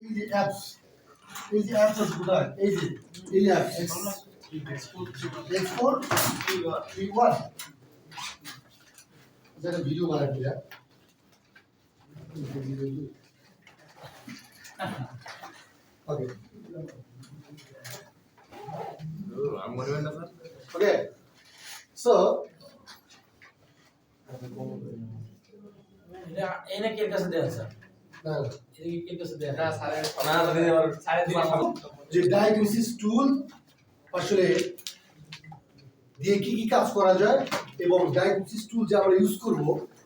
এই যে অ্যাপস আছে কোথায় এই অ্যাপস এক্সপোর্ট ই1 যেটা ভিডিও বানাই দিলা ওকে ওকে সো এনে কে কাছে দেন স্যার না এদিকে কে কাছে দেন না স্যার যে ডায়াগনোসিস টুল আসলে দিয়ে কি কি কাজ করা যায় এবং ডায়াগনোসিস টুল যে আমরা ইউজ করব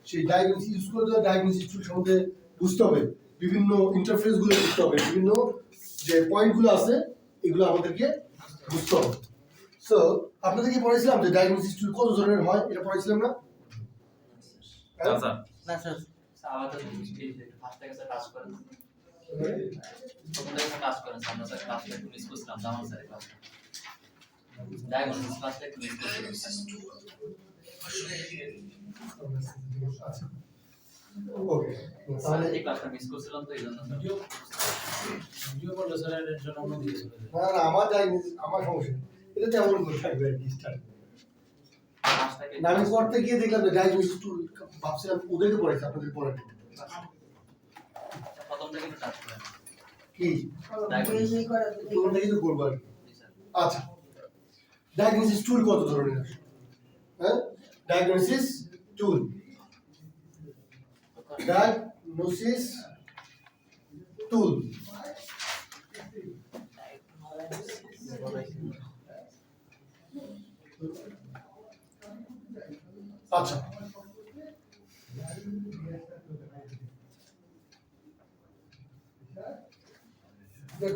সেই ডায়াগনোসিস ইউজ করতে হলে ডায়াগনোসিস টুল সম্বন্ধে বুঝতে হবে বিভিন্ন ইন্টারফেস গুলো বুঝতে হবে বিভিন্ন যে পয়েন্ট গুলো আছে এগুলো আমাদেরকে বুঝতে হবে সো আপনাদেরকে পড়াইছিলাম যে ডায়াগনোসিস টুল কত ধরনের হয় এটা পড়াইছিলাম না স্যার না স্যার আমাদের ফার্স্ট থেকে কাজ করেন প্রথম থেকে কাজ করেন আমরা স্যার ক্লাসটা একটু মিস করছিলাম জামান স্যারের ক্লাস ডায়াগনোসিস ক্লাসটা একটু মিস করছিলাম ওকে তাহলে এই ক্লাসটা মিস করছিলাম তো এইজন্য ভিডিও ভিডিও করলে স্যার এর জন্য অন্য দিকে চলে যায় না না আমার ডায়াগনোসিস আমার সমস্যা এটা তেমন করে থাকবে আর কি স্টার্ট ক্লাসটাকে না আমি করতে গিয়ে দেখলাম যে ডায়াগনোসিস টুল ভাবছিলাম ওদেরকে পড়াইছে আপনাদের পড়াতে প্রথম থেকে একটু কাজ করেন কি ডায়াগনোসিস কোন থেকে তো করবো আর কি। জি স্যার আচ্ছা ডায়াগনোসিস টুল কত ধরনের আছে হ্যাঁ ডায়াগনোসিস টুল ডায়াগনোসিস টুল আচ্ছা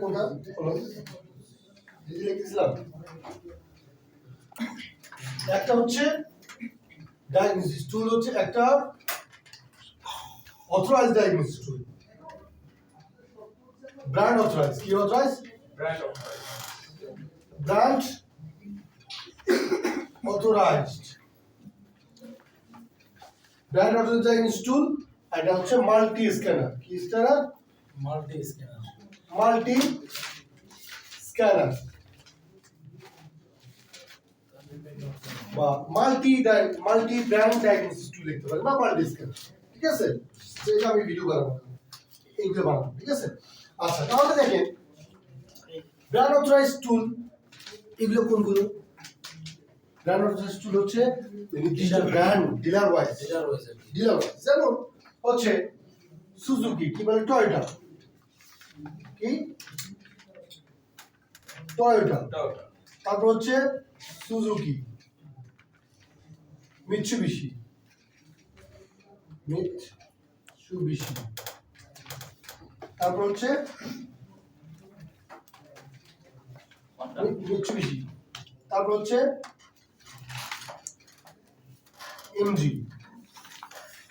কোনটা লিখেছিলাম একটা হচ্ছে ডায়াগনোসিস টুল হচ্ছে একটা authorized diagnosis tool brand authorize কি authorize brand authorized brand authorized diagnosis tool এটা হচ্ছে মাল্টি স্ক্যানার কি scanner multi scanner multi scanner বা মাল্টি ব্র্যান্ড ডায়াগনোসিস টুল লিখতে পারেন বা মাল্টি স্ক্যানার ঠিক আছে সেটা আমি ভিডিও বানাবো এইগুলো বানাবো ঠিক আছে আচ্ছা তাহলে দেখেন ব্র্যান্ড অথরাইজড টুল এগুলো কোনগুলো ব্র্যান্ড অথরাইজড টুল হচ্ছে নির্দিষ্ট ব্র্যান্ড ডিলার ওয়াইজ যেমন হচ্ছে সুজুকি কি বলে টয়োটা কি টয়োটা তারপর হচ্ছে সুজুকি মিৎসুবিশি তারপর হচ্ছে মিৎসুবিশি তারপর হচ্ছে এমজি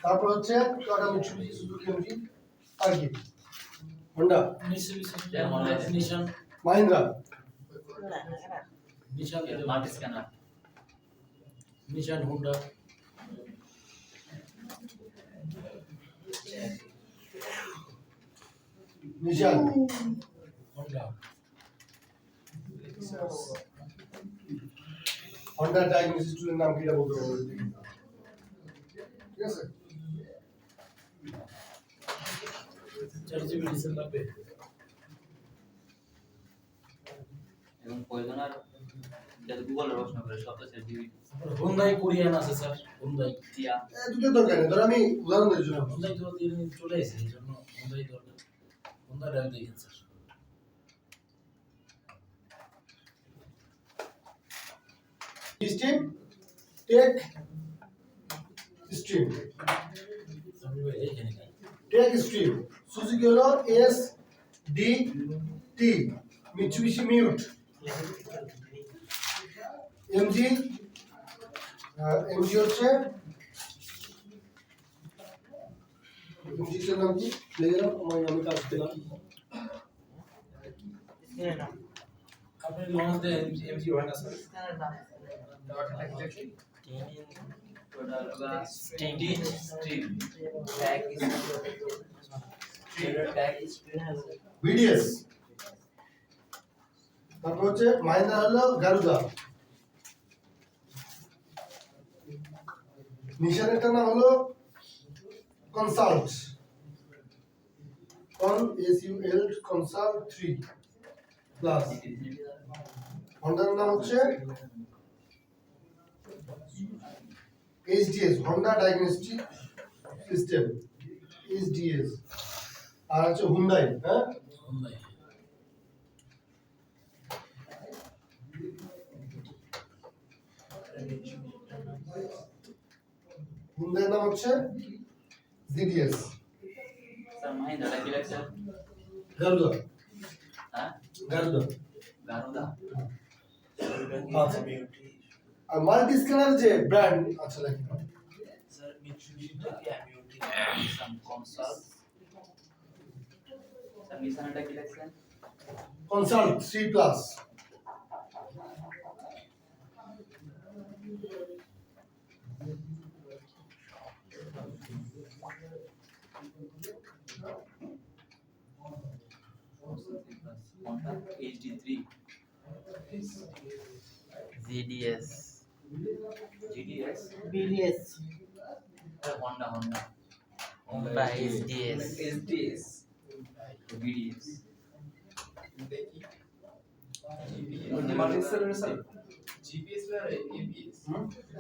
তারপর হচ্ছে টয়োটা মিৎসুবিশি সুজুকি এমজি আর কি হোন্ডা নিশান মাহিন্দ্রা নিশান মাল্টি স্ক্যানার নিশান হুন্ডা নিশান হুন্ডা হন্ডা ডায়াগনোসিস টুলের নাম কি এটা বলতে পারবো ঠিক আছে 4GB ডিজেল লাগবে এবং প্রয়োজন আর যাতে গুগলের প্রশ্ন করে সব তো স্যার দিবি হুন্ডাই কোরিয়ান আছে স্যার হুন্ডাই টিয়া দুটো দরকার নেই ধর আমি উদাহরণ দেওয়ার জন্য হুন্ডাই তো দিন চলে এসেছে এই জন্য হুন্ডাই দরকার হুন্ডা ডাল দেখেন স্যার স্ট্রিম টেক স্ট্রিম আমি ভাই এখানে নাই টেক স্ট্রিম সুজুকি হলো S D T Mitsubishi mute MG হচ্ছে এমজির নাম কি লিখে নাও আমি কাজ দিলাম আপনি লঞ্চ দেন এমজি হয় না sir total stream tag VDS. তারপর হচ্ছে মাহিন্দ্রা হলো গারুদা। নিশানের নাম হলো কনসাল্ট, কনসাল্ট 3 প্লাস। হন্ডার নাম হচ্ছে HDS, Honda diagnostic system, HDS. আর হচ্ছে হুন্ডাই, হ্যাঁ হুন্ডাই। হুন্ডাই নাম হচ্ছে জিডিএস। স্যার মাহিন্দ্রা কি লাগছে? গারুদা, হ্যাঁ গারুদা। গারুদা। আচ্ছা, আর মাল্টি স্ক্যানার যে ব্র্যান্ড, আচ্ছা লেখেন স্যার মিৎসুবিশিটা কি আমি ওটি সাম কনসাল্ট। স্যার নিশানটা কি লাগছে? Consult 3 plus. কোনটা? HD3 GDS GDS BDS Honda Honda SDS SDS BDS multiscanner sir GPS আর এবিএস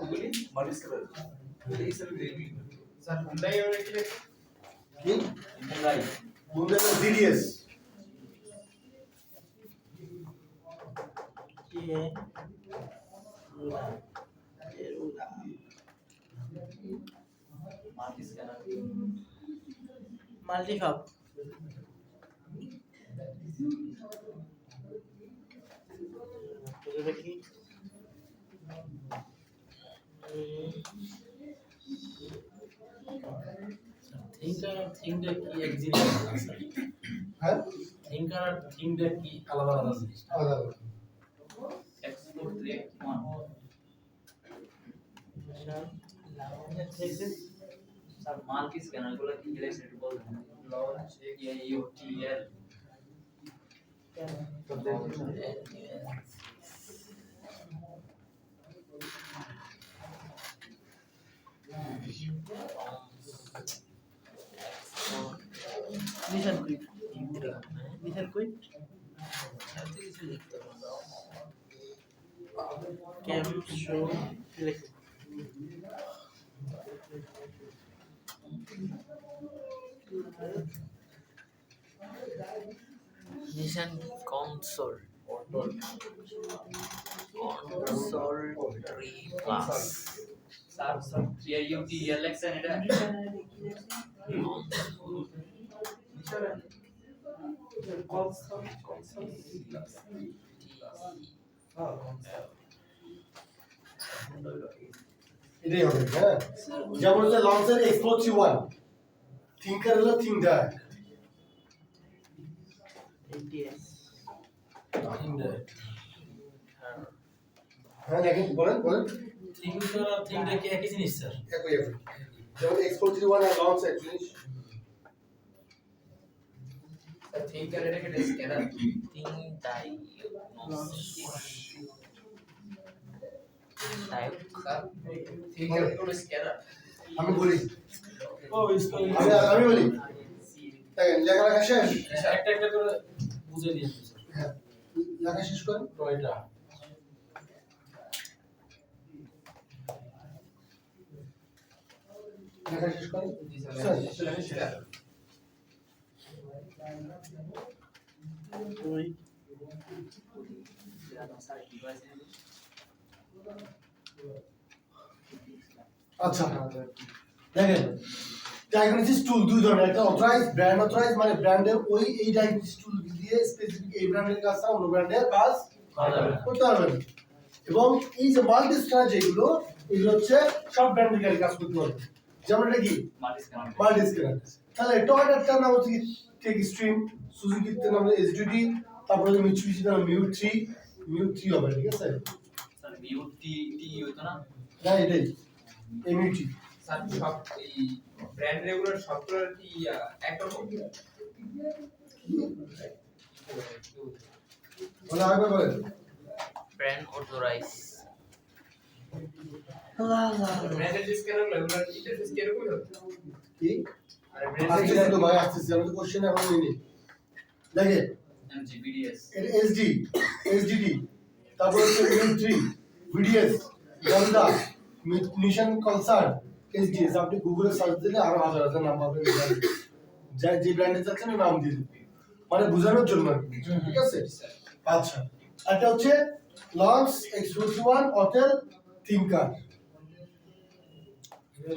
ওগুলি মাল্টিস্কেলার এই স্যার স্যার হুন্ডাই আর কি লেখা কি Hyundai Hyundai GDS. Multi scanner multi shop কি থিঙ্কার আর থিংটা কি এক জিনিস না স্যার? হ্যাঁ থিঙ্কার আর থিংটা কি আলাদা আলাদা জিনিস? আলাদা আলাদা। X431 স্যার মাল্টি স্ক্যানার গুলো কি লাগছে একটু বলবেন? Launch AUTL Nissan quit Nissan quit cam show Nissan console console 3 plus sir AUTL লাগছে এটা এটাই হবে, হ্যাঁ। যেমন হচ্ছে লঞ্চের X431, থিঙ্কার হলো থিঙ্কার। ATS থিংটা হ্যাঁ দেখেন, বলেন বলেন। থিঙ্কার আর থিংটা কি একই জিনিস স্যার? একই একই। যেমন X431 আর লঞ্চ এক জিনিস। থিঙ্কার এটা কি স্ক্যানার তিনটাই টাইপ স্যার থিঙ্কার কোন স্ক্যানার আমি বলি, ও ইসকা আমি বলি, দেখেন লেখালেখা শেষ। একটা একটা করে বুঝে নিয়ে স্যার। হ্যাঁ, লেখা শেষ করেন। টয়টা লেখা শেষ করেন। স্যার দুই স্যার ডিভাইস আচ্ছা, দেখেন ডায়াগনোসিস টুল দুই ধরনের, একটা অথরাইজ, ব্র্যান্ড অথরাইজ, মানে ব্র্যান্ডের ওই এই ডায়াগনোসিস টুল দিয়ে স্পেসিফিক এই ব্র্যান্ডের কাজ ছাড়া অন্য ব্র্যান্ডের কাজ করতে পারবে না। এবং এই যে মাল্টি স্ক্যানার যেগুলো, এগুলো হচ্ছে সব ব্র্যান্ডের কাজ করতে পারবে। যেমন এটা কি মাল্টি স্ক্যানার মাল্টি স্ক্যানার। তাহলে টয়োটার নাম হচ্ছে টেক স্ট্রিম, সুজুকির নাম হচ্ছে এসডিডি, তারপরে মিৎসুবিশির নাম মিউ 3 হবে, ঠিক আছে? স্যার বিউটি টি হতো না না এটাই এমইউটি। স্যার সব এই ব্র্যান্ড রেগুলার সবগুলোর কি একরকম বলে আরেকবার বলেন। Brand authorize. ব্র্যান্ডেড স্ক্যানার এগুলোর ইন্টারফেস কি এরকমই হবে? কি আর আসতেছি ব্র্যান্ডেড তো ভাই, আসতেছি, আমি তো কোশ্চেন এখন নিইনি। দেখেন MGBDS এটা এসডি, এসডিডি, তারপর হচ্ছে M3, VDS, গলদা, মিশন কনসার্ট, এসডিএস। আপনি গুগলে সার্চ দিলে আরো হাজার হাজার নাম পাবেন, যা যে ব্র্যান্ডে যাচ্ছেন ওই নাম দিয়ে দিবেন, মানে বোঝানোর জন্য আর কি, ঠিক আছে? আচ্ছা, এটা হচ্ছে লঞ্চ X21 হোটেল থিঙ্কার,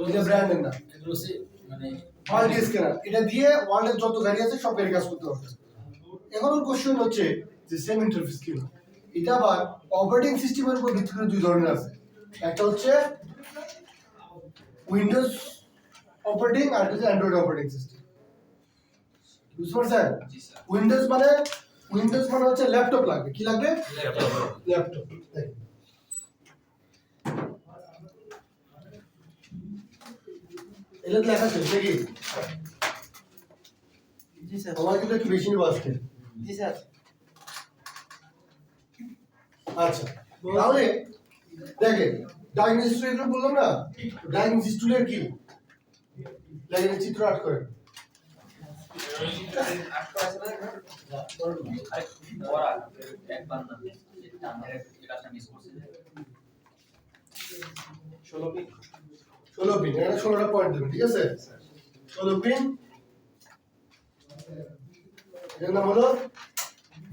এটা ব্র্যান্ডের নাম। এগুলো হচ্ছে মানে মাল্টি স্ক্যানার, এটা দিয়ে ওয়ার্ল্ডের যত গাড়ি আছে সব গাড়ি কাজ করতে পারবে। এখন কোশ্চেন হচ্ছে যে সেম ইন্টারফেস কি, এটা আবার অপারেটিং সিস্টেমের উপর ভিত্তি করে দুই ধরনের আছে, একটা হচ্ছে উইন্ডোজ অপারেটিং আর একটা হচ্ছে অ্যান্ড্রয়েড অপারেটিং সিস্টেম। বুঝতে পারছেন? উইন্ডোজ মানে হচ্ছে ল্যাপটপ লাগবে, কি লাগবে? ল্যাপটপ। এটা লেখা আছে দেখি, জি স্যার। আমার কিন্তু একটু বেশি নিব আজকে। জি স্যার। আচ্ছা, তাহলে দেখেন ডায়াগনস্টিক টুল এগুলো বললাম না, ডায়াগনস্টিক টুলের কি দেখেন চিত্র আট করেন। আটটা আছে না? ওরা একবার না এটা আমরা এটা মিস করছি 16 পিন 16 পিন, এখানে 16টা পয়েন্ট দেবেন, ঠিক আছে? 16 পিন, এর নাম হলো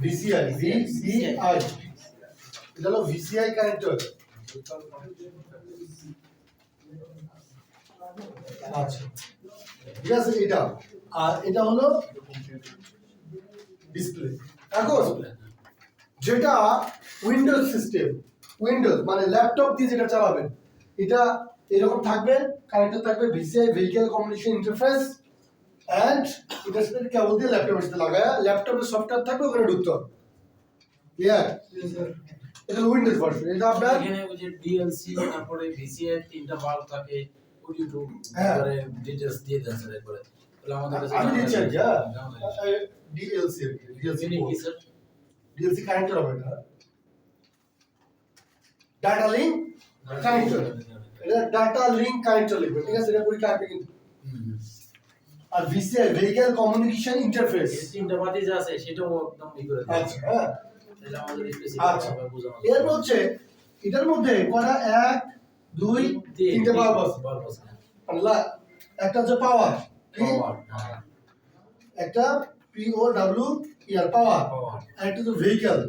ভিসিআই, ভিসিআই, এটা হলো ভিসিআই কানেক্টর। আচ্ছা, ঠিক আছে, এটা আর এটা হলো ডিসপ্লে। এখন যেটা উইন্ডোজ সিস্টেম, উইন্ডোজ মানে ল্যাপটপ দিয়ে যেটা চালাবেন, এটা এরকম থাকবে, কানেক্টর থাকবে ভিসিআই ভেহিকল কমিউনিকেশন ইন্টারফেস এন্ড এটা স্পেড কেবল দিয়ে ল্যাপটপের সাথে লাগায়া ল্যাপটপের সফটওয়্যার থাকবে, ওখানে ঢুকতে হবে। ক্লিয়ার? এটা উইন্ডোজ ভার্সন, এটা আপনার এখানে ওই যে ডিএলসি তারপরে ভিসিআই তিনটা বাল্ব থাকে, ইউটিউব হ্যাঁ। করে ডিটেইলস দিয়ে দেন স্যার একবারে। তাহলে আমাদের কাছে আমি দিচ্ছি আর কি, হ্যাঁ ডিএলসি, ডিএলসি কি স্যার? ডিএলসি কানেক্টর হবে এটা, ডাটা লিংক কানেক্টর, এটা ডাটা লিংক কানেক্টর লিখবে, ঠিক আছে? এটা পরীক্ষা আসবে কিন্তু। আর ভিসিআই ভেহিকল কমিউনিকেশন ইন্টারফেস, এই তিনটা বাতি যা আছে সেটাও একদম ই করে দেন। আচ্ছা, হ্যাঁ তাহলে আমাদের আচ্ছা, স্পেসিফিক ভাবে বোঝানো যাবে। এরপর হচ্ছে এটার মধ্যে কয়টা 1 2 3টে বাল্ব আছে, বাল্ব আছে। আল্লাহ, একটা হচ্ছে পাওয়ার, পাওয়ার, হ্যাঁ, একটা POW ইয়ার পাওয়ার, পাওয়ার, আর একটা হচ্ছে ভেহিকল,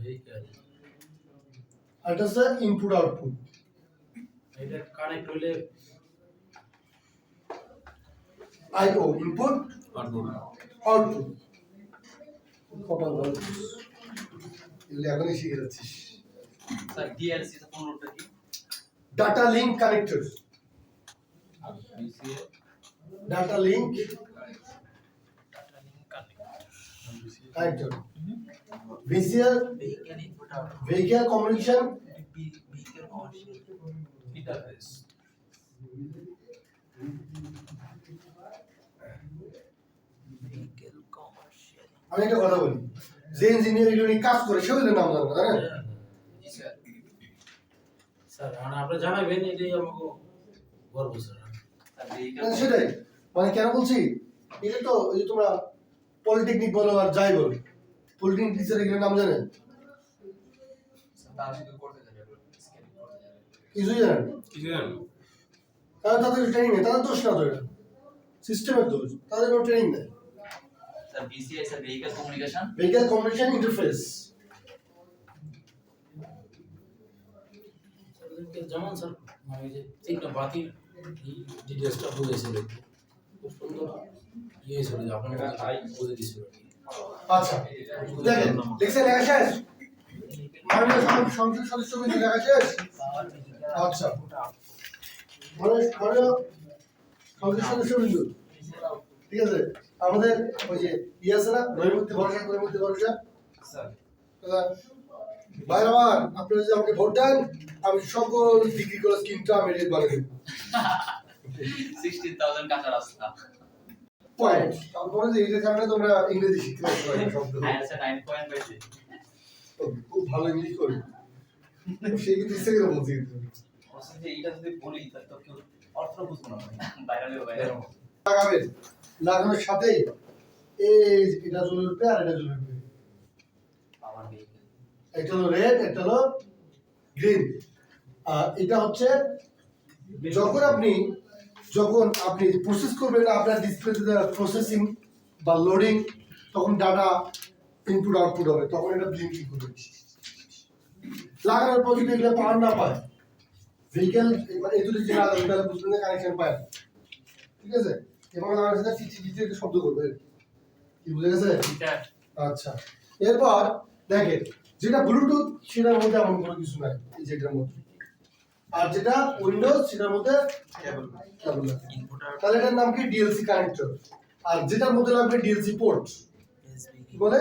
ভেহিকল। আর একটা হচ্ছে ইনপুট আউটপুট। এটা কানেক্ট হইলে IO ইনপুট আউটপুট। কপাল ভালো, এগুলো এখনই শিখে যাচ্ছিস। স্যার ডিএলসি এর পুরোটা কি data link connector, data link connector, VCI Vehicle input out. Vehicle communication Vehicle commercial. Interface. Vehicle commercial. আমি একটা কথা বলি, যে ইঞ্জিনিয়ার এগুলো নিয়ে কাজ করে সে ওদের নাম জানে না, জানেন? জি স্যার স্যার আপনি জানাবেন, এটাই আমাকে গর্ব স্যার। স্যার ভেহিকল হ্যাঁ, সেটাই, মানে কেন বলছি, এটা তো এই যে তোমরা পলিটেকনিক বলো আর যাই বলো, পলিটেকনিক টিচার এগুলোর নাম জানেন? তার শুধু করতে জানে স্ক্যানিং করতে জানে কিছুই জানেন না। কারণ তাদের ট্রেনিং নেই, তাদের দোষ না তো, এটা সিস্টেমের দোষ, তাদের কোনো ট্রেনিং নেই। Sir VCI sir vehicle communication vehicle communication interface, যেমন স্যার মানে যে তিনটা বাতির ডিটেলসটা বুঝেছিল, খুব সুন্দর ইয়ে ছিল যে আপনার বুঝে দিয়েছিল। আচ্ছা দেখেন, লেকচার লেখা শেষ, মাননীয় সংসদ সদস্য বিন্দু লেখা শেষ। আচ্ছা, মাননীয় সংসদ সদস্য বিন্দু, ঠিক আছে? আমাদের ওই যে ইয়ে আছে না, নৈমুক্তি ভরসা, নৈমুক্তি ভরসা, স্যার ভাই আমার, আপনারা যদি আমাকে ভোট দেন, আমি সকল ডিগ্রি কলেজ কিন্তু আমি রেট বানিয়ে দেবো। 16,000 কাঁচা রাস্তা পয়েন্ট তারপরে যে এইটার কারণে তোমরা ইংরেজি শিখতে পারছো একটা শব্দ হায়ার 9 পয়েন্ট পাইছে খুব ভালো ইংলিশ করে সেই কিন্তু ইচ্ছে করে বলছি অবশ্যই যে এইটা যদি বলি তাহলে তো কেউ অর্থ বুঝবো না বাইরে লাগাবেন লাগানোর সাথেই এই যে এটা জ্বলে উঠবে আর এটা জ্বলে উঠবে পাওয়ার ভেহিকল একটা হলো রেড একটা হলো গ্রিন আর এটা হচ্ছে যখন আপনি প্রসেস করবেন আপনার ডিসপ্লেতে প্রসেসিং বা লোডিং তখন ডাটা ইনপুট আউটপুট হবে তখন এটা ব্লিঙ্কিং করবে লাগানোর পর যদি এগুলো পাওয়ার না পায় ভেহিকেল এই দুটো যে লাগানো তাহলে বুঝবেন যে কানেকশন পায় না। ঠিক আছে এবং লাগানোর সাথে টিচি টিচি একটা শব্দ করবে কি বুঝে গেছে আচ্ছা এরপর দেখেন যেটা ব্লুটুথ সেটার মধ্যে এমন কোনো কিছু নাই এই যেটার মধ্যে আর যেটা উইন্ডোজ সেটার মধ্যে কেবল তাহলে এটার নাম কি ডিএলসি কানেক্টর আর যেটার মধ্যে লাগবে ডিএলসি পোর্ট কি বলে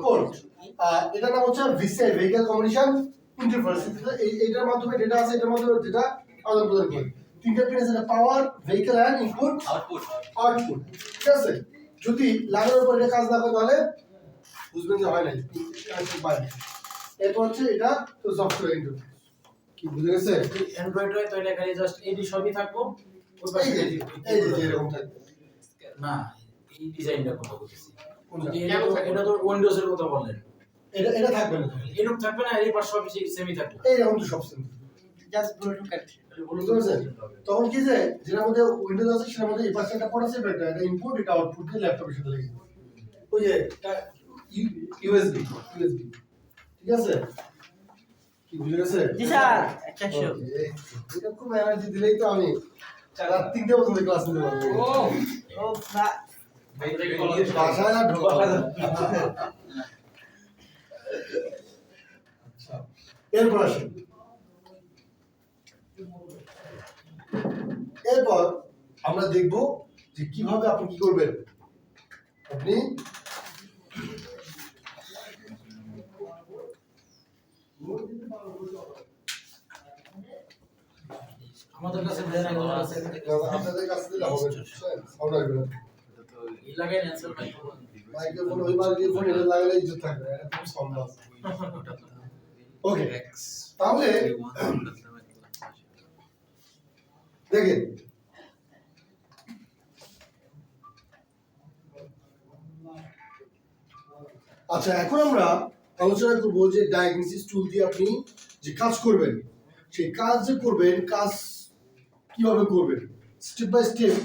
পোর্ট আর এটার নাম হচ্ছে ভিসিআই ভেহিকল কমিউনিকেশন ইন্টারফেস এইটার মাধ্যমে ডেটা আছে এটার মাধ্যমে যেটা আদান প্রদান করে তিনটা পিন আছে পাওয়ার ভেহিকল এন্ড ইনপুট আউটপুট ঠিক আছে যদি লাগানোর পর এটা কাজ না করে তাহলে বুঝবেন যে হয় নাই কানেকশন পায় না এরপর হচ্ছে এটা তো সফটওয়্যার ইন্টারফেস কি বুঝে গেছে অ্যান্ড্রয়েড হয় তো এটা খালি জাস্ট এডি সবই থাকবো ওই পাশে এই যে এরকম থাকবে না এই ডিজাইনটা কথা বলতেছি কোনটা? এটা তো উইন্ডোজ এর কথা বললেন এটা থাকবে না এরকম থাকবে না এই পাশে সব সেমি থাকবে এইরকম তো সব সেম Just Bluetooth connection. বুঝতে পারছেন তখন কি যে যেটার মধ্যে উইন্ডোজ আছে সেটার মধ্যে এই পাশে একটা পোর্ট আছে এটা ইনপুট এটা আউটপুট দিয়ে ল্যাপটপের সাথে লেগে যাবে ওই যে ইউএসবি ঠিক আছে কি বুঝে গেছে জি স্যার একটা শো Okay, এটা খুব এনার্জি দিলেই তো আমি রাত 3টা পর্যন্ত ক্লাস নিতে পারবো ও না বাসায় আর ঢোকা যাবে না। আচ্ছা এরপর আসেন এরপর আমরা দেখব যে কিভাবে আপনি কি করবেন আপনি আমাদের কাছে ব্রেন আইকন আছে আপনাদের কাছে দিলে হবে সাউন্ড আসবে না এই লাগাই অ্যানসার পাই মাইক্রোফোন ওইবার গিয়ে ফোন এটা লাগালে ইজ্জত থাকবে এটা খুব সম্ভব ওকে তাহলে দেখেন আচ্ছা এখন আমরা আলোচনা করব যে ডায়াগনোসিস টুল দিয়ে আপনি যে কাজ করবেন সেই কাজ যে করবেন কাজ কিভাবে করবেন স্টেপ বাই স্টেপ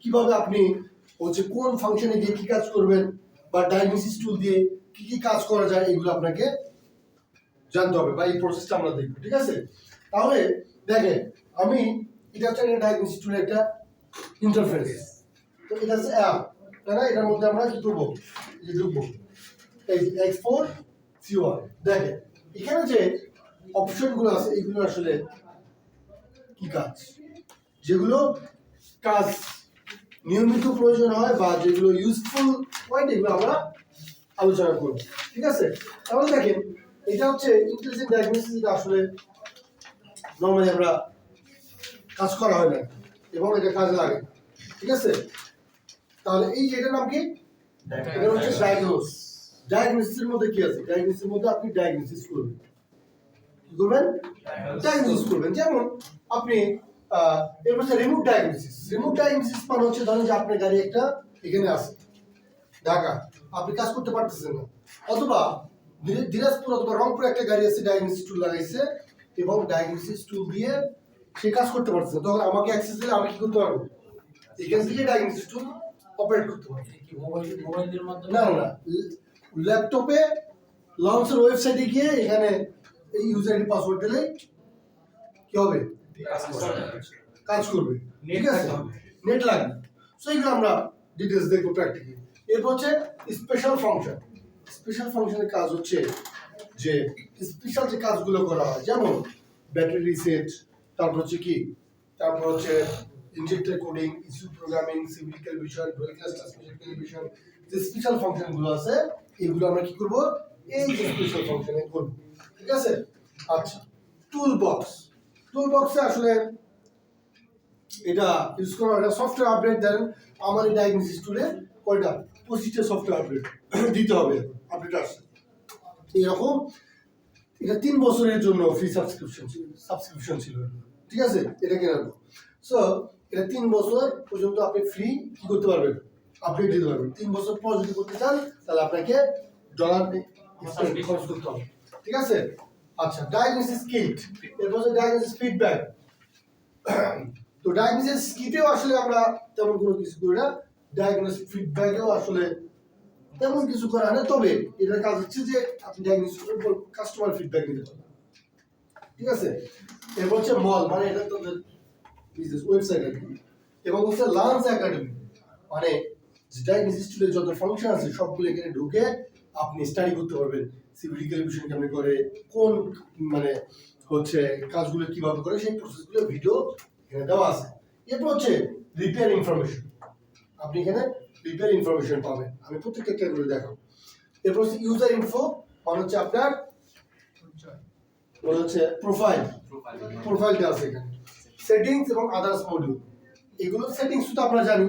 কিভাবে আপনি হচ্ছে কোন ফাংশনে গিয়ে কি কাজ করবেন বা ডায়াগনোসিস টুল দিয়ে কি কি কাজ করা যায় এগুলো আপনাকে জানতে হবে বা এই প্রসেসটা আমরা দেখব ঠিক আছে তাহলে দেখেন আমি এটা হচ্ছে ডায়াগনোসিস টুলের একটা ইন্টারফেস তো এটা হচ্ছে অ্যাপ তাই না এটার মধ্যে আমরা কি করবো এই যে ঢুকবো এই যে X4 C1 দেখেন এখানে যে অপশনগুলো আছে এগুলো আসলে কি কাজ যেগুলো কাজ নিয়মিত প্রয়োজন হয় বা যেগুলো ইউজফুল পয়েন্ট এগুলো আমরা আলোচনা করব ঠিক আছে তাহলে দেখেন এটা হচ্ছে ইন্টেলিজেন্ট ডায়াগনোসিস এটা আসলে নরমালি আমরা কাজ করা হয় না এবং এটা কাজে লাগে ঠিক আছে তাহলে এই যে এটার নাম কি এটা হচ্ছে ডায়াগনোসিসের মধ্যে কি আছে ডায়াগনোসিসের মধ্যে আপনি ডায়াগনোসিস করবেন কি করবেন ডায়াগনোসিস করবেন যেমন আপনি এর মধ্যে রিমোট ডায়াগনোসিস মানে হচ্ছে ধরেন যে আপনার গাড়ি একটা এখানে আছে ঢাকা আপনি কাজ করতে পারতেছেন না অথবা দিনাজপুর অথবা রংপুর একটা গাড়ি আছে ডায়াগনোসিস টুল লাগাইছে এবং ডায়াগনোসিস টুল দিয়ে সে কাজ করতে পারছে না তখন আমাকে অ্যাক্সেস দিলে আমি কি করতে পারবো এখান থেকে ডায়াগনোসিস টুল অপারেট করতে পারবো কি মোবাইলের মাধ্যমে না না ল্যাপটপে লঞ্চের ওয়েবসাইটে গিয়ে এখানে এই ইউজার আইডি পাসওয়ার্ড দিলে কি হবে কাজ করবে ঠিক আছে নেট লাগবে সো এগুলো আমরা ডিটেইলস দেখবো প্র্যাকটিক্যালি এরপর হচ্ছে স্পেশাল ফাংশনের কাজ হচ্ছে যে স্পেশাল যে কাজগুলো করা হয় যেমন ব্যাটারি রিসেট তারপর হচ্ছে কি তারপর হচ্ছে injector coding issue programming civil calculation transmission calculation যে স্পেশাল ফাংশনগুলো আছে এগুলো আমরা কি করব এই যে স্পেশাল ফাংশনে করব ঠিক আছে আচ্ছা টুল বক্সে আসলে এটা ইউজ করা এটা সফটওয়্যার আপডেট দেন আমার এই ডায়াগনোসিস টুলে কয়টা 25টা সফটওয়্যার আপডেট দিতে হবে আপডেট আসছে এরকম এটা 3 বছরের জন্য ফ্রি সাবস্ক্রিপশন ছিল ঠিক আছে এটা কেনার পর সো এটা 3 বছর পর্যন্ত আপনি ফ্রি কি করতে পারবেন আপডেট দিতে পারবেন 3 বছর পর যদি করতে চান তাহলে আপনাকে ডলার খরচ করতে হবে ঠিক আছে আচ্ছা ডায়াগনোসিস কিট এরপর ডায়াগনোসিস ফিডব্যাক তো ডায়াগনোসিস কিটেও আসলে আমরা তেমন কোনো কিছু করি না ডায়াগনোসিস ফিডব্যাকেও আসলে তেমন কিছু করা হয় না তবে এটার কাজ হচ্ছে যে আপনি ডায়াগনোসিসের উপর কাস্টমার ফিডব্যাক নিতে পারবেন ঠিক আছে এরপর হচ্ছে মল মানে এটা তো বিজনেস ওয়েবসাইট আর কি এবং হচ্ছে লার্নস একাডেমি মানে ডায়াগনোসিস টুলের যত ফাংশন আছে সবগুলো এখানে ঢুকে আপনি স্টাডি করতে পারবেন সিভিল ক্যালিব্রেশন কেমনে করে কোন মানে হচ্ছে কাজগুলো কিভাবে করে সেই প্রসেসগুলো ভিডিও এখানে দেওয়া আছে এরপর হচ্ছে রিপেয়ার ইনফরমেশন আপনি এখানে রিপেয়ার ইনফরমেশন পাবেন আমি প্রত্যেকটা ক্যাটাগরি দেখাবো এরপর হচ্ছে ইউজার ইনফো মানে হচ্ছে আপনার মানে হচ্ছে প্রোফাইলটা আছে এখানে সেটিংস এবং আদার্স মডিউল এগুলো সেটিংস তো আমরা জানি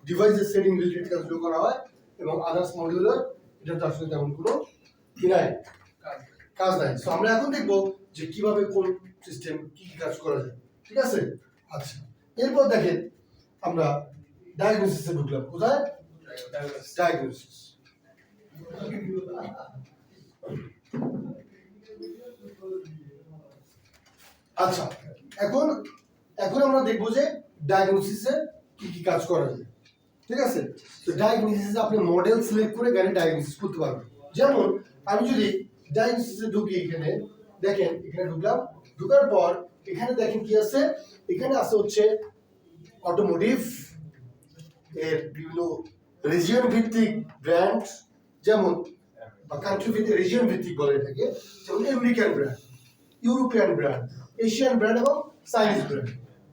ডিভাইসের সেটিং রিলেটেড কাজগুলো করা হয় এবং আদার্স মডিউলের এটা তো আসলে তেমন কোনো কি নাই কাজ নাই সো আমরা এখন দেখবো যে কিভাবে কোন সিস্টেম কি কি কাজ করা যায় ঠিক আছে আচ্ছা এরপর দেখেন আমরা ডায়াগনোসিসে ঢুকলাম কোথায় ডায়াগনোসিস আচ্ছা এখন এখন আমরা দেখবো যে ডায়াগনোসিসে কি কি কাজ করা যায় ঠিক আছে তো ডায়াগনোসিসে আপনি মডেল সিলেক্ট করে গাড়ি ডায়াগনোসিস করতে পারবেন যেমন আমি যদি ডায়াগনোসিসে ঢুকি এখানে দেখেন এখানে ঢুকলাম ঢোকার পর এখানে দেখেন কি আছে এখানে আছে হচ্ছে অটোমোটিভ এর বিভিন্ন রিজিয়ন ভিত্তিক ব্র্যান্ড যেমন বা কান্ট্রি ভিত্তিক রিজিয়ন ভিত্তিক বলে এটাকে যেমন American brand European brand Asian brand এবং চাইনিজ ব্র্যান্ড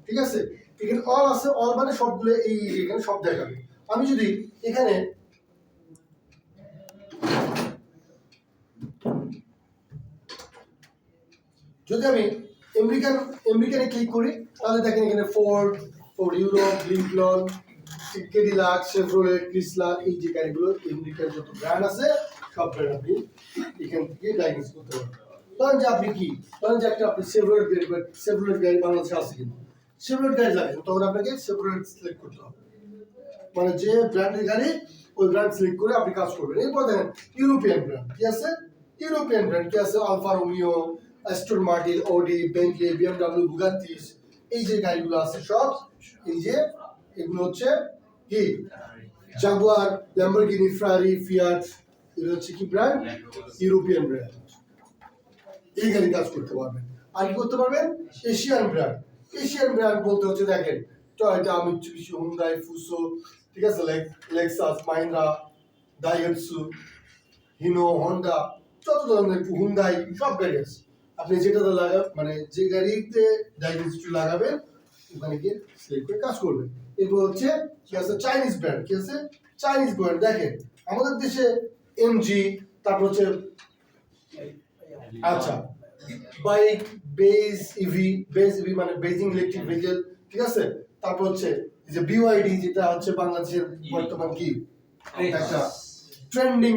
ঠিক আছে এখানে অল আছে অল মানে সবগুলো এই এখানে সব দেখাবে আমি যদি এখানে যদি আমি আমেরিকানে ক্লিক করি তাহলে দেখেন এখানে Ford Europe Lincoln Cadillac Chevrolet Chrysler এই যে গাড়িগুলো আমেরিকার যত ব্র্যান্ড আছে সব ব্র্যান্ড আপনি এখান থেকে ডায়াগনোস করতে পারবেন ধরেন যে আপনি কি ধরেন যে একটা আপনি শেভরোলেট গাড়ি বাংলাদেশে আছে কিন্তু শেভরোলেট গাড়ি লাগে তখন আপনাকে শেভরোলেট সিলেক্ট করতে হবে মানে যে ব্র্যান্ডের গাড়ি ওই ব্র্যান্ড সিলেক্ট করে আপনি কাজ করবেন এরপর দেখেন ইউরোপিয়ান ব্র্যান্ড কি আছে ইউরোপিয়ান ব্র্যান্ড কি আছে Alfa Romeo Aston Martin Audi Bentley BMW Bugatti এই যে গাড়িগুলো আছে সব এই যে এগুলো হচ্ছে কি জাগুয়ার ল্যাম্বরগিনি ফেরারি ফিয়াট এগুলো হচ্ছে কি ব্র্যান্ড ইউরোপিয়ান ব্র্যান্ড এই গাড়ি কাজ করতে পারবেন আর কি করতে পারবেন এশিয়ান ব্র্যান্ড বলতে হচ্ছে দেখেন টয়োটা মিৎসুবিশি হুন্ডাই ফুসো ঠিক আছে লেক্সাস মাহিন্দ্রা দাইহাটসু হিনো হন্ডা যত ধরনের হুন্ডাই সব গাড়ি আছে আপনি যেটাতে লাগাবেন মানে যে গাড়িতে ডায়াগনোসিস লাগাবেন ওখানে গিয়ে সিলেক্ট করে কাজ করবেন এরপর হচ্ছে কি আছে চাইনিজ ব্র্যান্ড কি আছে চাইনিজ ব্র্যান্ড দেখেন আমাদের দেশে এমজি তারপর হচ্ছে আচ্ছা বাইক বেজ ইভি মানে বেজিং ইলেকট্রিক ভেহিকেল ঠিক আছে তারপর হচ্ছে যে বিওআইডি যেটা হচ্ছে বাংলাদেশের বর্তমান কি একটা ট্রেন্ডিং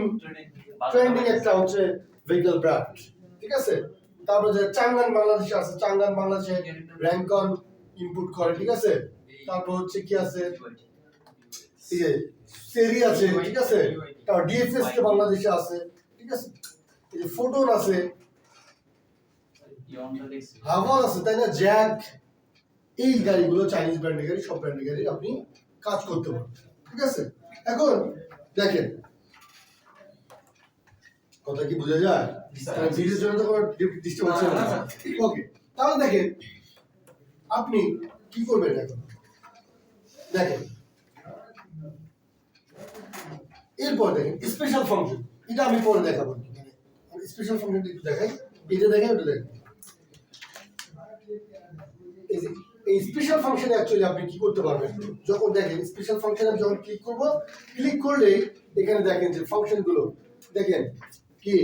একটা হচ্ছে ভেহিকেল ব্র্যান্ড ঠিক আছে তারপর যে চাঙ্গান বাংলাদেশে আছে চাঙ্গান বাংলাদেশে র্যাঙ্কন ইনপুট করে ঠিক আছে তারপর হচ্ছে কি আছে সেরি আছে ঠিক আছে তারপর ডিএফএস কে বাংলাদেশে আছে ঠিক আছে এই যে ফোটন আছে হাভার আছে তাই না জ্যাক এই গাড়িগুলো চাইনিজ ব্র্যান্ডের গাড়ি সব ব্র্যান্ডের গাড়ি আপনি কাজ করতে পারবেন ঠিক আছে এখন দেখেন কথা কি বোঝা যায় ভিডিওর জন্য তো কোনো ডিস্টার্ব হচ্ছে না ওকে তাহলে দেখেন আপনি কি করবেন এখন দেখেন এরপর দেখেন স্পেশাল ফাংশন এটা আমি পরে দেখাবো মানে স্পেশাল ফাংশন একটু দেখাই এটা দেখেন ওটা দেখেন এই স্পেশাল ফাংশনে অ্যাকচুয়ালি আপনি কি করতে পারবেন যখন দেখেন স্পেশাল ফাংশনে যখন ক্লিক করলে এখানে দেখেন যে ফাংশনগুলো দেখেন কি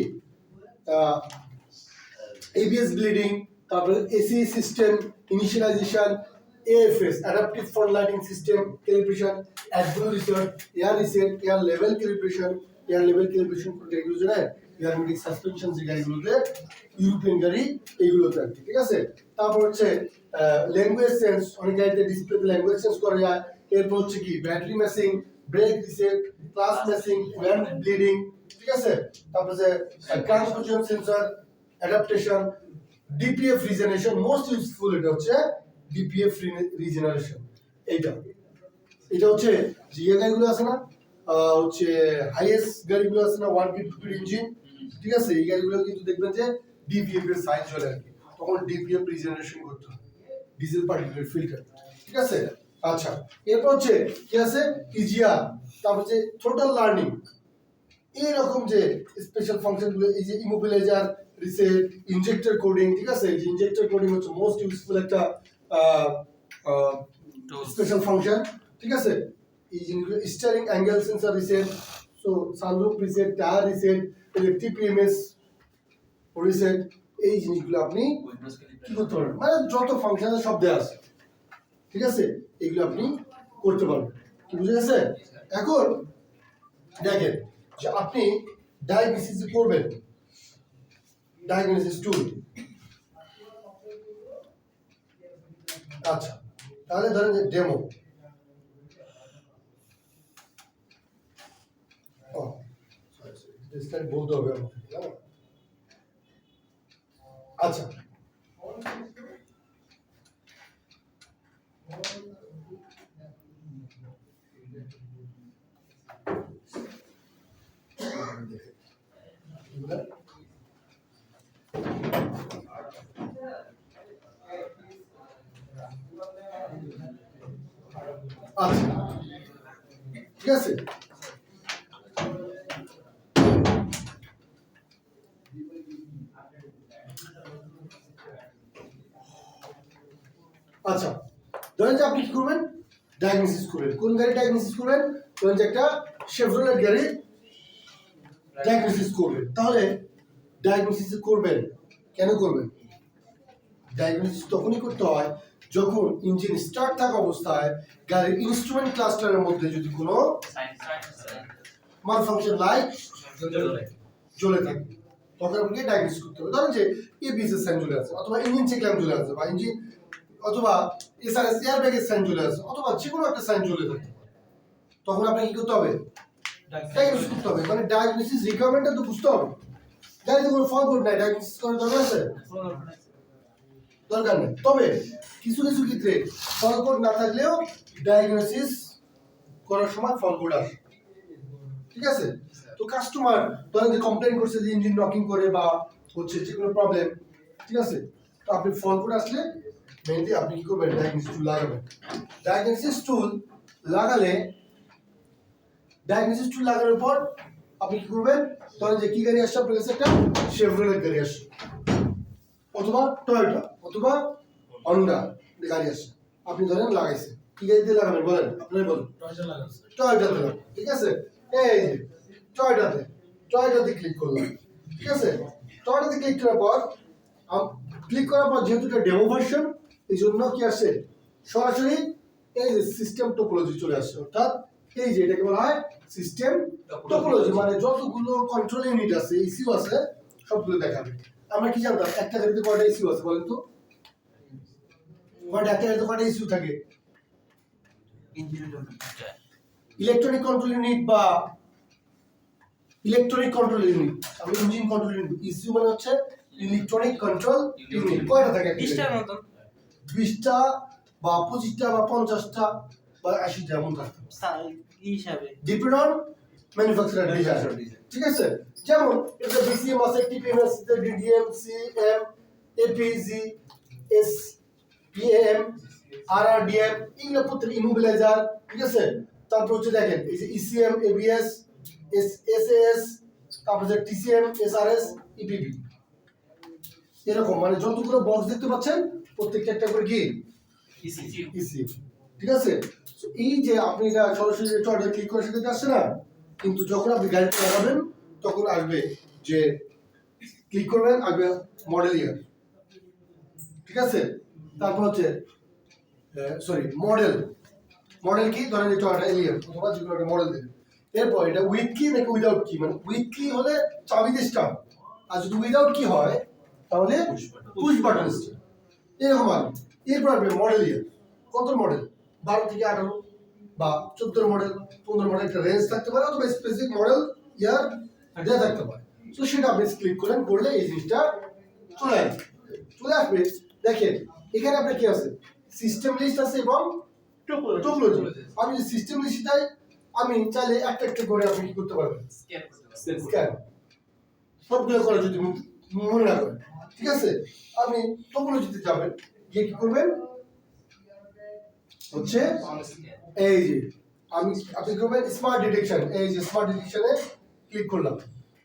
এবিএস ব্লিডিং তারপরে AC system initialisation AFS, Adaptive Front Lighting System Calibration, AdBlue Research, Air Reset, Air Level Calibration কোনটা এগুলো জানেন? এয়ার মিডিক সাসপেনশন যে গাড়িগুলোতে ইউরোপিয়ান গাড়ি এইগুলোতে আর কি, ঠিক আছে। তারপর হচ্ছে ল্যাঙ্গুয়েজ সেন্স, অনেক গাড়িতে ডিসপ্লেতে ল্যাঙ্গুয়েজ সেন্স করা যায়। এরপর হচ্ছে কি battery matching, brake reset, clutch matching, ওয়্যান ব্লিডিং, ঠিক আছে। তারপর যে transmission sensor adaptation, DPF regeneration, most useful এটা হচ্ছে ডিপিএফ রিজেনারেশন। এটা হচ্ছে যে গাড়িগুলো আছে না, হচ্ছে হাইয়েস্ট গাড়িগুলো আছে না 1 কিট 2 ইঞ্জিন, ঠিক আছে, এই গাড়িগুলো কিন্তু দেখবেন যে ডিপিএফ এর সাইজ চলে আর কি, তখন ডিপিএফ রিজেনারেশন করতে হয়, ডিজেল পার্টিকুলেট ফিল্টার, ঠিক আছে। আচ্ছা, এরপর হচ্ছে কি আছে ইজিআর, তারপর হচ্ছে টোটাল লার্নিং, এইরকম যে স্পেশাল ফাংশন গুলো, এই যে ইমোবিলাইজার, রিসেট, ইনজেক্টর কোডিং, ঠিক আছে। এই যে ইনজেক্টর কোডিং হচ্ছে মোস্ট ইউজফুল একটা স্পেশাল ফাংশন, ঠিক আছে। এই জিনিসগুলো steering angle sensor reset, so sunroof reset, tyre reset, TPMS reset, এই জিনিসগুলো আপনি কি করতে পারবেন, মানে যত ফাংশন সব দেওয়া আছে, ঠিক আছে, এগুলো আপনি করতে পারবেন, কি বুঝে গেছে। এখন দেখেন যে আপনি ডায়াগনোসিস করবেন, ডায়াগনোসিস টুল, আচ্ছা, তাহলে ধরেন যে ডেমো, বলতে হবে আমাকে, আচ্ছা, আচ্ছা, ঠিক আছে। আচ্ছা, ধরেন যে আপনি কি করবেন, ডায়াগনোসিস করবেন, কোন গাড়ি ডায়াগনোসিস করবেন, ধরেন যে একটা শেভরলেট গাড়ি ডায়াগনোসিস করবেন। তাহলে ডায়াগনোসিস করবেন, কেন করবেন? ডায়াগনোসিস তখনই করতে হয় যখন ইঞ্জিন স্টার্ট থাকা অবস্থায় গাড়ির ইনস্ট্রুমেন্ট ক্লাস্টারের মধ্যে যদি কোনো মালফাংশন লাইট জ্বলে থাকে, তখন আপনাকে ডায়াগনোসিস করতে হবে। ধরেন যে এবিএস এর সাইন জ্বলে আছে, অথবা ইঞ্জিন চেক ল্যাম্প জ্বলে আছে, বা ইঞ্জিন অথবা এসআরএস এয়ার ব্যাগের সাইন জ্বলে আছে, অথবা যে কোনো একটা সাইন জ্বলে থাকে, তখন আপনাকে কি করতে হবে, ডায়াগনোসিস করতে হবে। মানে ডায়াগনোসিস রিকোয়ারমেন্টটা তো বুঝতে হবে। গাড়িতে কোনো ফল্ট নাই, ডায়াগনোসিস করার দরকার আছে, দরকার নেই। তবে কিছু কিছু ক্ষেত্রে ফল্ট না থাকলেও ডায়াগনোসিস করার সময় ফল্ট আসে, ঠিক আছে। তো কাস্টমার ধরেন যে কমপ্লেইন করছে যে ইঞ্জিন নকিং করে বা হচ্ছে যে কোনো প্রবলেম, ঠিক আছে, তো আপনি ফল্ট আসলে মেইনলি আপনি কি করবেন, ডায়াগনোসিস টুল লাগাবেন। ডায়াগনোসিস টুল লাগানোর পর আপনি কি করবেন, ধরেন যে কি গাড়ি আসছে আপনার কাছে, একটা শেভরলেট গাড়ি আসছে, অথবা টয়োটা, অথবা হন্ডা গাড়ি আসছে, আপনি ধরেন লাগাইছেন, কি গাড়িতে লাগাবেন বলেন, আপনারা বলেন, টয়োটাতে লাগাবেন, ঠিক আছে। এই যে টয়োটাতে ক্লিক করলাম, ঠিক আছে। টয়োটাতে ক্লিক করার পর যেহেতু এটা ডেমো ভার্সন, এই জন্য কি আসে, সরাসরি এই যে সিস্টেম টোপোলজি চলে আসছে, অর্থাৎ এই যে এটাকে বলা হয় সিস্টেম টোপোলজি, মানে যতগুলো কন্ট্রোল ইউনিট আছে, ইসিউ আছে, সবগুলো দেখাবে। আমরা কি জানতাম একটা গাড়িতে কয়টা ইসিউ আছে বলেন তো, একটা গাড়িতে কয়টা ইসিউ থাকে? ইলেকট্রনিক কন্ট্রোল ইউনিট বা ইলেকট্রনিক কন্ট্রোল ইউনিট, আমি ইঞ্জিন কন্ট্রোল ইউনিট, ইসিউ মানে হচ্ছে ইলেকট্রনিক কন্ট্রোল ইউনিট, কয়টা থাকে? 20টার মতো, 20টা বা 25টা বা 50টা বা 80টা এমন থাকতে হিসাবে ডিপেন্ড অন ম্যানুফ্যাকচারার ডিজাইন, ঠিক আছে। যেমন এটা ডিসিএম আছে, টিপিএমএস, ডিডিএম, সিএম, এপিজি, এসপিএম, আরআরডিএম, এগুলো প্রত্যেক ইমোবিলাইজার, ঠিক আছে। তারপর হচ্ছে দেখেন এই যে ইসিএম, এবিএস, এসএস, তারপর যে টিসিএম, এসআরএস, ইপিবি, এরকম মানে যতগুলো বক্স দেখতে পাচ্ছেন প্রত্যেকটা একটা করে কি ইসি, ঠিক আছে। এই যে আপনি এটা সরাসরি টয়োটা ক্লিক করে সেটা আসছে না, কিন্তু যখন আপনি গাড়িতে লাগাবেন তখন আসবে যে ক্লিক করবেন, আসবে মডেল ইয়ার, ঠিক আছে। তারপর হচ্ছে সরি মডেল মডেল কি ধরেন এটা একটা এলিয়ান অথবা যে কোনো একটা মডেল দেবে এরপর এটা উইথ কি নাকি উইদাউট কি মানে উইথ কি হলে চাবিতে স্টার্ট আর যদি উইদাউট কি হয় তাহলে পুশ বাটন স্টার্ট এরকম আসবে এরপর আসবে মডেল ইয়ার কত মডেল 12 থেকে 18 বা 14 মডেল 15 মডেল একটা রেঞ্জ থাকতে পারে অথবা স্পেসিফিক মডেল ইয়ার দেওয়া থাকতে পারে তো সেটা আপনি ক্লিক করেন করলে এই জিনিসটা চলে আসবে দেখেন এখানে আপনার কি আছে সিস্টেম লিস্ট আছে এবং টোপোলজি আমি যে সিস্টেম লিস্ট চাই আমি চাইলে একটা একটা করে আপনি কি করতে পারবেন স্ক্যান করতে পারবেন স্ক্যান সবগুলো করে যদি মনে না করেন ঠিক আছে আপনি টোপোলজিতে যাবেন গিয়ে কি করবেন হচ্ছে এই যে আমি আপনি করবেন স্মার্ট ডিটেকশন এই যে স্মার্ট ডিটেকশনে ক্লিক করলাম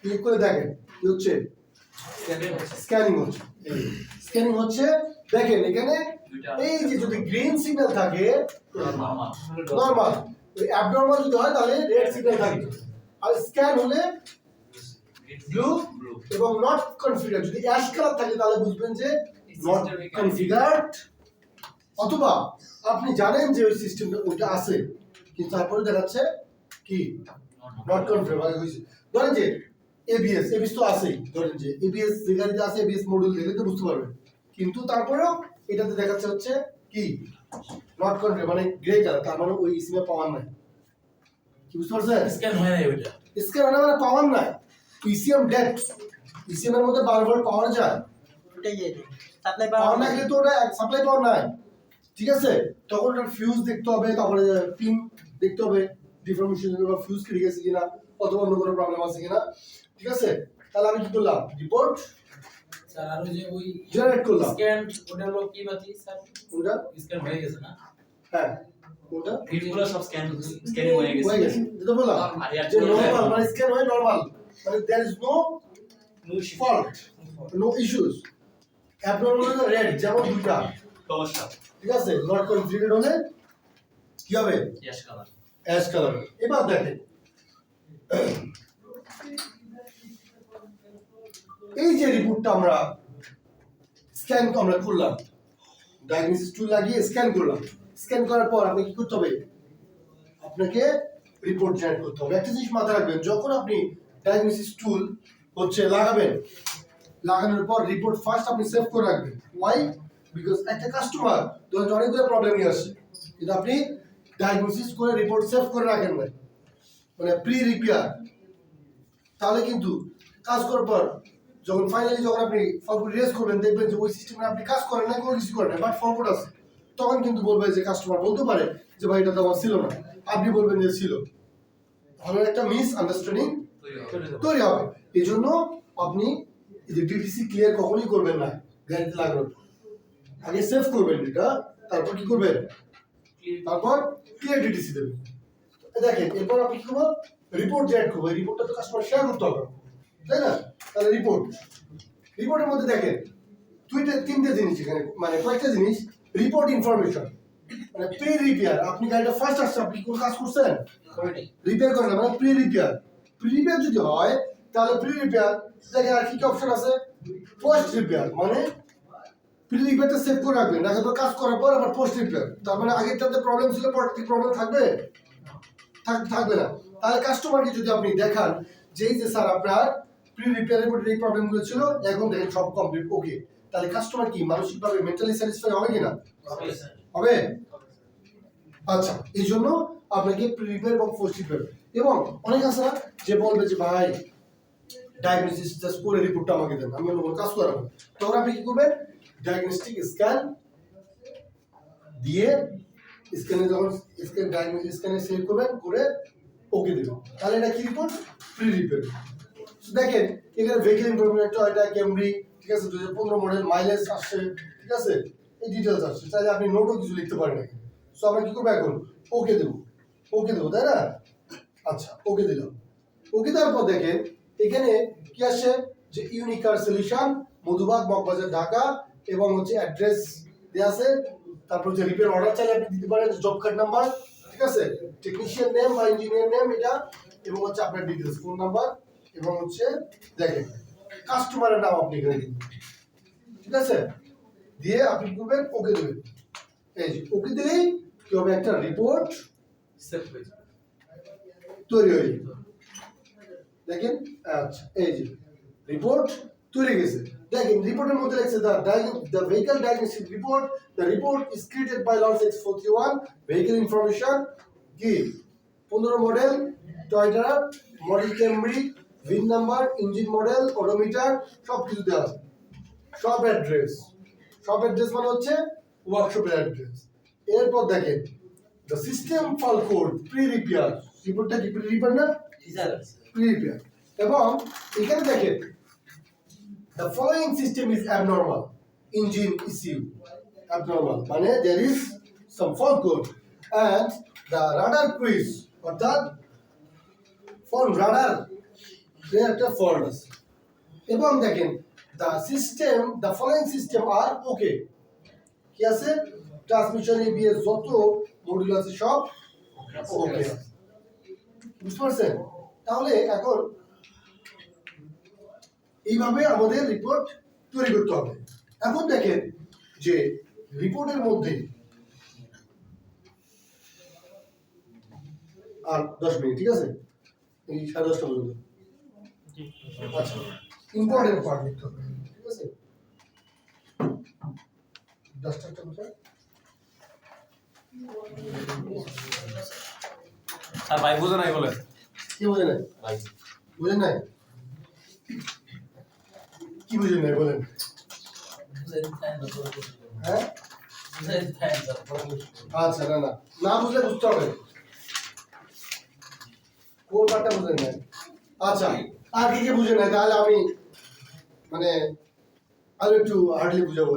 ক্লিক করে দেখেন কি হচ্ছে স্ক্যানিং হচ্ছে স্ক্যানিং হচ্ছে দেখেন এখানে এই যে যদি গ্রিন সিগন্যাল থাকে নরমাল অ্যাবনরমাল যদি হয় তাহলে রেড সিগন্যাল থাকবে আর স্ক্যান হলে ব্লু এবং নট কনফিগার যদি অ্যাশ কালার থাকে তাহলে বুঝবেন যে নট কনফিগারড অথবা আপনি জানেন যে ওই সিস্টেমটা ওইটা আছে কিন্তু তারপরে দেখাচ্ছে কি নট কনফিগার মানে হইছে ধরেন যে এবিএস তো আছেই ধরেন যে এবিএস যে গাড়িতে আছে এবিএস মডিউল দেখলে তো বুঝতে পারবেন কিন্তু তারপরেও এটাতে দেখাচ্ছে হচ্ছে কি নট কনফিগার মানে গ্রে কালার তার মানে ওই সিমে পাওয়ার নাই কি বুঝতে পারছেন স্ক্যান হয় না ওইটা স্ক্যান মানে পাওয়ার নাই ইসিএম ডেট ইসিএম এর মধ্যে 12 ভোল্ট পাওয়ার যায় ওটাই যাই সাপ্লাই পাওয়ার না গেলে তো ওটা সাপ্লাই পাওয়ার নাই ঠিক আছে তখন ওটার ফিউজ দেখতে হবে তারপরে পিন দেখতে হবে ডিফরমেশন বা ফিউজ কেটে গেছে কিনা অথবা অন্য কোনো প্রবলেম আছে কিনা ঠিক আছে তাহলে আমি কি করলাম রিপোর্ট স্যার আর ওই যে ওই জেনারেট করলাম স্ক্যান ওটা হলো কি বাতি স্যার কোনটা স্ক্যান হয়ে গেছে না হ্যাঁ কোনটা ফিডগুলো সব স্ক্যানিং হয়ে গেছে হয়ে গেছে যেটা বললাম আর যে নরমাল মানে স্ক্যান হয় নরমাল মানে there is no fault no issues abnormal হলে রেড যেমন দুইটা সমস্যা ঠিক আছে নট কনফিগারেড হলে কি হবে ইয়াশ কালার অ্যাশ কালার এবার দেখেন এই যে রিপোর্টটা আমরা স্ক্যান আমরা করলাম ডায়াগনোসিস টুল লাগিয়ে স্ক্যান করলাম স্ক্যান করার পর আপনি কি করতে হবে আপনাকে রিপোর্ট জেনারেট করতে হবে একটা জিনিস মাথায় রাখবেন যখন আপনি ডায়াগনোসিস টুল হচ্ছে লাগাবেন লাগানোর পর রিপোর্ট ফার্স্ট আপনি সেভ করে রাখবেন ওয়াই বিকজ একটা কাস্টমার ধরুন অনেকগুলো প্রবলেম নিয়ে আসছে কিন্তু আপনি ডায়াগনোসিস করে রিপোর্ট সেভ করে রাখেন না মানে প্রি রিপেয়ার তাহলে কিন্তু কাজ করার পর যখন ফাইনালি যখন আপনি ফলকোড রেজ করবেন দেখবেন যে ওই সিস্টেমে আপনি কাজ করেন না কোনো কিছু করেন না বাট ফলকোড আছে তখন কিন্তু বলবে যে কাস্টমার বলতে পারে যে ভাই এটা তো আমার ছিল না আপনি বলবেন যে ছিল তাহলে একটা মিস আন্ডারস্ট্যান্ডিং তৈরি হবে এই জন্য আপনি এই যে ডিটিসি ক্লিয়ার কখনোই করবেন না গাড়িতে লাগানোর পর। আগে সেভ করবেন এটা তারপর কি করবেন তারপর ক্লিয়ার ডিটিসি দেবেন দেখেন এরপর আপনি কি করবো রিপোর্ট জেনারেট করবো এই রিপোর্টটা তো কাস্টমার শেয়ার করতে হবে তাই না তাহলে রিপোর্টের মধ্যে দেখেন তিনটে জিনিস এখানে মানে কয়েকটা জিনিস রিপোর্ট ইনফরমেশন মানে প্রি রিপেয়ার আপনি গাড়িটা ফার্স্ট আসছে আপনি কোন কাজ করছেন রিপেয়ার করেন না মানে প্রি রিপেয়ার যদি হয় তাহলে প্রি রিপেয়ার দেখেন আর কি কি অপশন আছে পোস্ট রিপেয়ার মানে প্রি রিপেয়ারটা সেভ করে রাখবেন রাখার পর কাজ করার পর আবার পোস্ট রিপেয়ার তার মানে আগেরটাতে প্রবলেম ছিল পরবর্তী প্রবলেম থাকবে থাকবে না তাহলে কাস্টমারকে যদি আপনি দেখান যে স্যার আপনার প্রি রিপেয়ারের পর এই প্রবলেমগুলো ছিল এখন দেখেন সব কমপ্লিট ওকে তাহলে কাস্টমার কি মানসিকভাবে মেন্টালি স্যাটিসফাই হবে কিনা হবে আচ্ছা এই জন্য আপনাকে প্রি রিপেয়ার এবং পোস্ট রিপেয়ার এবং অনেক আছে না যে বলবে যে ভাই ডায়াগনোসিস জাস্ট করে রিপোর্টটা আমাকে দেন আমি অন্য কাজ করাবো তখন আপনি কি করবেন ডায়াগনস্টিক স্ক্যান দিয়ে স্ক্যানে যখন স্ক্যান ডায়াগনোসিস স্ক্যানে সেভ করবেন করে ওকে দেবেন তাহলে এটা কি রিপোর্ট প্রি রিপেয়ার দেখেন এখানে ভেহিকল ইনফরমেশন টয়োটা ক্যামরি ঠিক আছে 2015 মডেল মাইলেজ আসছে ঠিক আছে এই ডিটেইলস আসছে তাহলে আপনি নোটও কিছু লিখতে পারেন এখানে সো আমরা কি করব এখন ওকে দেব তাই না আচ্ছা ওকে দিলাম ওকে দেওয়ার পর দেখেন এখানে কি আসছে যে ইউনিকার সলিউশন মধুবাগ মগবাজার ঢাকা এবং হচ্ছে অ্যাড্রেস দেয়া আছে তারপর যে রিপেয়ার অর্ডার চাইলে আপনি দিতে পারেন জব কার্ড নাম্বার ঠিক আছে টেকনিশিয়ান নেম বা ইঞ্জিনিয়ার নেম এটা এবং হচ্ছে আপনার ডিটেইলস ফোন নাম্বার এবং হচ্ছে দেখেন কাস্টমারের নাম আপনি এখানে দিবেন ঠিক আছে দিয়ে আপনি করবেন ওকে দেবেন এই যে ওকে দিলেই কি হবে, একটা রিপোর্ট সেভ হয়ে যাবে। তৈরি হয়ে যাবে। দেখেন, আচ্ছা এই যে রিপোর্ট তৈরি হয়ে গেছে। দেখেন রিপোর্টের মধ্যে লেখছে the vehicle diagnostic report, the report is created by launch X431 vehicle information কি 15 model Toyota model Camry, VIN number, engine model, odometer সব কিছু দেওয়া আছে। সব অ্যাড্রেস মানে হচ্ছে ওয়ার্কশপের অ্যাড্রেস। এরপর দেখেন the system fault code pre repair, রিপোর্টটা কি প্রি রিপেয়ার না, প্রি রিপেয়ার। এবং এখানে দেখেন the following system is abnormal, engine issue abnormal মানে there is some fault code and the radar quiz অর্থাৎ ফোন রাডার এর একটা ফল্ট আছে। এবং দেখেন the following system are okay, কি আছে, ট্রান্সমিশন এবিএস যত মডিউল আছে সব ওকে আছে। বুঝতে পারছেন? তাহলে এখন এইভাবে আমাদের রিপোর্ট তৈরি করতে হবে। এখন দেখেন যে রিপোর্টের মধ্যে আর 10 মিনিট, ঠিক আছে, এই 10:30 পর্যন্ত। আচ্ছা, ইম্পর্টেন্ট পার্ট লিখতে হবে, ঠিক আছে। 10টা কোথায়? স্যার ভাই বুঝে নাই বলে, কি বুঝে নাই? ভাই বুঝেন নাই? কি বুঝেন নাই বলেন? হ্যাঁ আচ্ছা, না না না বুঝলে বুঝতে হবে, কোন পার্টটা বুঝেন নাই। আচ্ছা, আর কি কি বুঝে নাই, তাহলে আমি মানে আরো একটু হার্ডলি বুঝাবো,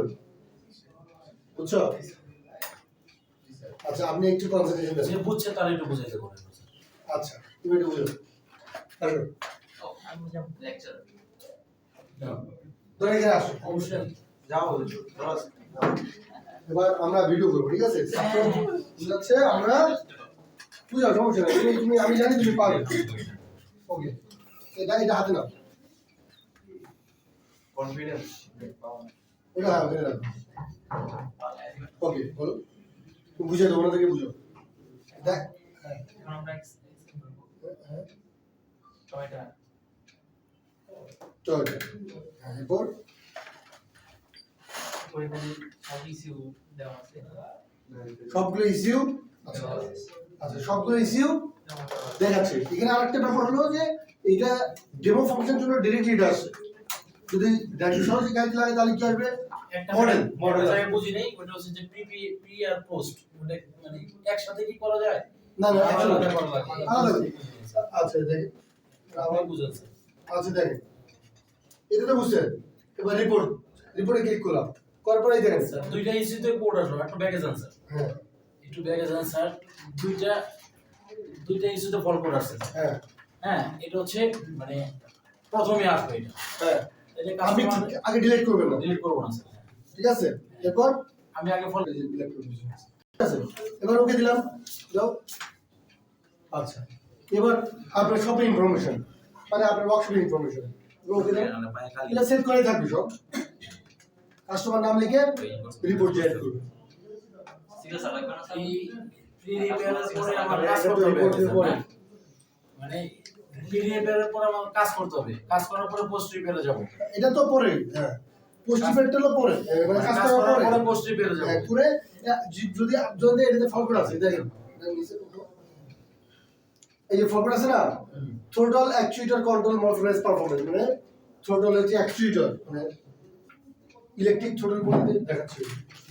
বুঝছো? আচ্ছা, আপনি একটু কনসেন্ট্রেশন যে দেন। বুঝছে তার একটু বুঝাইতে পারেন। আচ্ছা, তুমি একটু বুঝো। তারপর লেকচার ধরে এখানে আসো। অবশ্যই যাও এবার আমরা ভিডিও করবো, ঠিক আছে? বুঝাচ্ছে আমরা বুঝাও, সমস্যা নেই, তুমি আমি জানি তুমি পারবে। ওকে, এটা হাতে নাও, কনফিডেন্স ওটা হাতে রাখো। ওকে, বলো, তুমি বুঝে দেবো না থেকে বুঝো। দেখ, হ্যাঁ এখন আমরা এক্সপ্লেইন করব হ্যাঁ টয়টা টয়োটা, হ্যাঁ এরপর ওইখানে সব ইস্যু দেওয়া আছে সবগুলো ইস্যু। আচ্ছা আচ্ছা, সবগুলো ইস্যু দেখাচ্ছে। এখানে আরেকটা ব্যাপার হলো যে এটা ডেমো ফাংশন জন্য ডিরেক্টলি এটা আসে। যদি ডাইরেক্ট সহজে গাইড লাগে তাহলে কি আসবে, একটা মডেল মডেল মডেল। আমি বুঝি নাই, ওটা হচ্ছে যে প্রি আর পোস্ট, ওটা মানে একসাথে কি করা যায়? না না আলাদা আলাদা করা লাগে। আলাদা। আচ্ছা দেখেন, আমার বুঝাচ্ছে। আচ্ছা দেখেন, এটা তো বুঝছেন। এবার রিপোর্টে ক্লিক করলাম, করার পরে এই দেখেন স্যার দুইটা ইস্যুতে কোড আসলো, একটা ব্যাগেজ আনসার, হ্যাঁ একটু ব্যাগেজ আনসার, দুইটা ইস্যুতে ফল কোড আসছে। হ্যাঁ হ্যাঁ, এটা হচ্ছে মানে প্রথমে আসবে এটা। হ্যাঁ, এটা আপনি কাস্টমার আগে ডিলিট করবেন না, ডিলিট করব না স্যার। ঠিক আছে? এরপর আমি আগে ফল ডিলিট করবেন, ঠিক আছে? এবার ওকে দিলাম, যাও। আচ্ছা, এবার আপনার শপের ইনফরমেশন মানে আপনার ওয়ার্কশপের ইনফরমেশন ওকে দিলাম। এটা সেট করে থাকবে সব। কাস্টমার নাম লিখে রিপোর্ট জেনারেট করবে। সিরিয়াস লাগবে না স্যার? এই প্রি রিপেয়ারের পরে আমার কাজ একটা করতে হবে, রিপোর্টের পরে মানে প্রি রিপেয়ারের পরে আমার কাজ করতে হবে, কাজ করার পরে পোস্ট রিপেয়ারে যাব। এটা তো পরে, হ্যাঁ পোস্ট রিপোর্টটা হলো পরে, মানে কাজ কাজ করার করার পরে পরে পোস্ট রিপেয়ারে যাব। হ্যাঁ, করে যদি যদি এটাতে ফল করে আছে দেখেন, এটা নিচে উঠো। এই যে ফল আছে না, throttle actuator control motorise performance, মানে থ্রোটল হচ্ছে অ্যাকচুয়েটর, মানে ইলেকট্রিক থ্রোটল বলতে দেখাচ্ছে।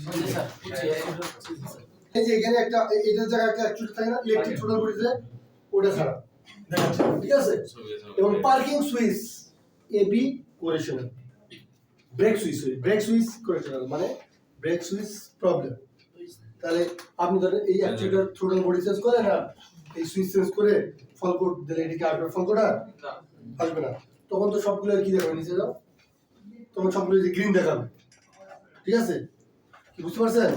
বুঝছি স্যার, বুঝছি স্যার। এই যে এখানে একটা এটার জায়গায় একটা অ্যাকচুয়েটর থাকে না, ইলেকট্রিক থ্রোটল বলতে ওটা খারাপ দেখাচ্ছে, ঠিক আছে? এবং parking switch AB correctional, brake switch correctional মানে ব্রেক সুইচ প্রবলেম। তাহলে আপনি ধরেন এই অ্যাকচুয়েটর থ্রোটল বডি চেঞ্জ করে না, এই সুইচ চেঞ্জ করে ফল কোড দিলে এদিকে আসবে, ফল কোড আর আসবে না, তখন তো সবগুলো কি দেখাবে, নিচে যাও, তখন সবগুলো গ্রিন দেখাবে, ঠিক আছে? কি বুঝতে পারছেন?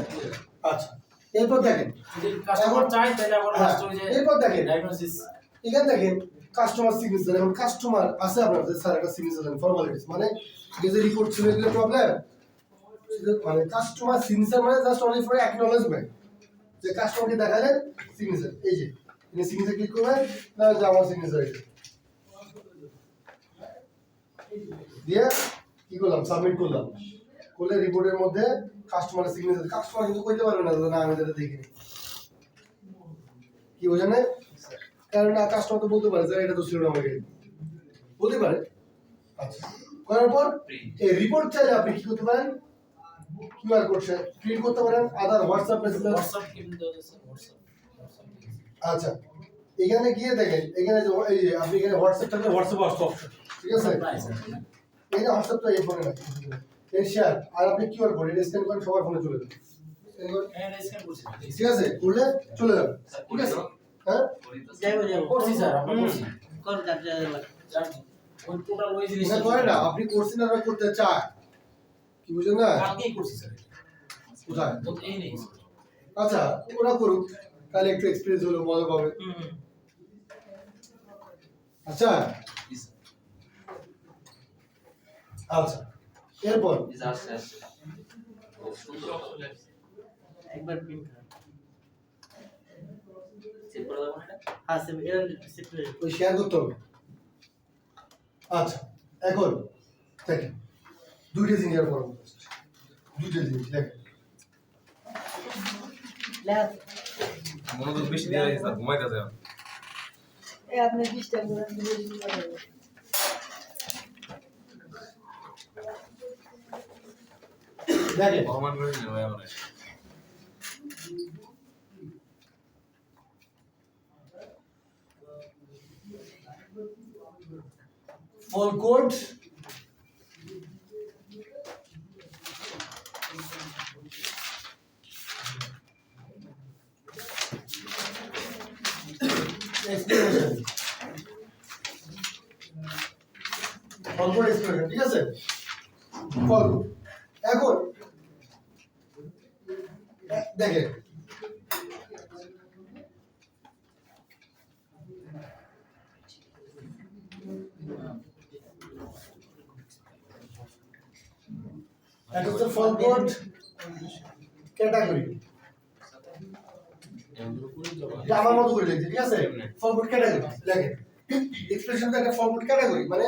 আচ্ছা, এরপর দেখেন, যদি কাস্টমার চায় তাহলে আবার হ্যাঁ, লাস্ট হয়ে যায় এরপর দেখেন ডায়াগনোসিস। এখানে দেখেন কাস্টমার সিগনেচার। এখন কাস্টমার আছে আপনাদের, স্যার একটা সিগনেচার দেন, ফর্মালিটিস মানে যে রিপোর্ট ছিল এগুলো প্রবলেম, মানে কাস্টমার সিগনেচার মানে জাস্ট অনলি ফর অ্যাকনলেজমেন্ট, যে কাস্টমারকে দেখালেন সিগনেচার, এই যে এখানে সিগনেচার ক্লিক করবেন, না যে আমার সিগনেচার এটা দিয়ে কি করলাম, সাবমিট করলাম, করলে রিপোর্টের মধ্যে কাস্টমারের সিগনেচার, কাস্টমার কিন্তু কইতে পারবে না না আমি এটা দেখিনি, কি বোঝেন না? কারণ কাস্টমার তো বলতে পারে যে এটা তো ছিল না আমাকে, বলতে পারে। আচ্ছা, করার পর এই রিপোর্ট চাইলে আপনি কি করতে পারেন, কিউআর কোড প্রিন্ট করতে পারেন, আদার হোয়াটসঅ্যাপ মেসেজ। হোয়াটসঅ্যাপ কিন্তু আছে হোয়াটসঅ্যাপ। আচ্ছা, এখানে গিয়ে দেখেন, এখানে যে এই যে আপনি এখানে হোয়াটসঅ্যাপ থাকলে হোয়াটসঅ্যাপ আসতো অপশন, ঠিক আছে? এই যে হোয়াটসঅ্যাপটা এই ফোনে রাখি, এই শেয়ার, আর আপনি কিউআর কোড এটা স্ক্যান করেন, সবার ফোনে চলে যাবে, হ্যাঁ স্ক্যান করছি ঠিক আছে? করলে চলে যাবে, ঠিক আছে? হ্যাঁ, করছি স্যার, আমরা করছি কর যা জানি ওই টোটাল ওই জিনিস এটা করে না, আপনি করছেন আর করতে চায়, কি বুঝলেন না? কালকেই করছি স্যার, কোথায়? তো এই নেই আচ্ছা, ওরা করুক, তাহলে একটু এক্সপিরিয়েন্স হলো, মজা পাবে। আচ্ছা আচ্ছা, এরপর একবার প্রিন্ট কর। সেভ করে দেবো না এটা? হ্যাঁ সেভ এর সেভ করে ওই শেয়ার করতে হবে। আচ্ছা, এখন দেখেন দুইটা জিনিস আর বড় দুইটা জিনিস দেখেন, ল্যাব মনোযোগ বেশি দিয়ে রাখি স্যার, ঘুমাইতে যায়। এই আপনি ডিস্টার্ব করেন দেখেন ভগবান করে দিল ভাই আমার। ফল কোড, এক্সপ্লেনেশন, ফল কোড এক্সপ্লেনেশন, ঠিক আছে? ফল কোড এখন দেখেন, এটা হচ্ছে ফল কোড ক্যাটাগরি, এটা আমার মতো করে লিখছি, ঠিক আছে? ফল কোড ক্যাটাগরি দেখেন, এক্সপ্রেশনটা একটা ফল কোড ক্যাটাগরি, মানে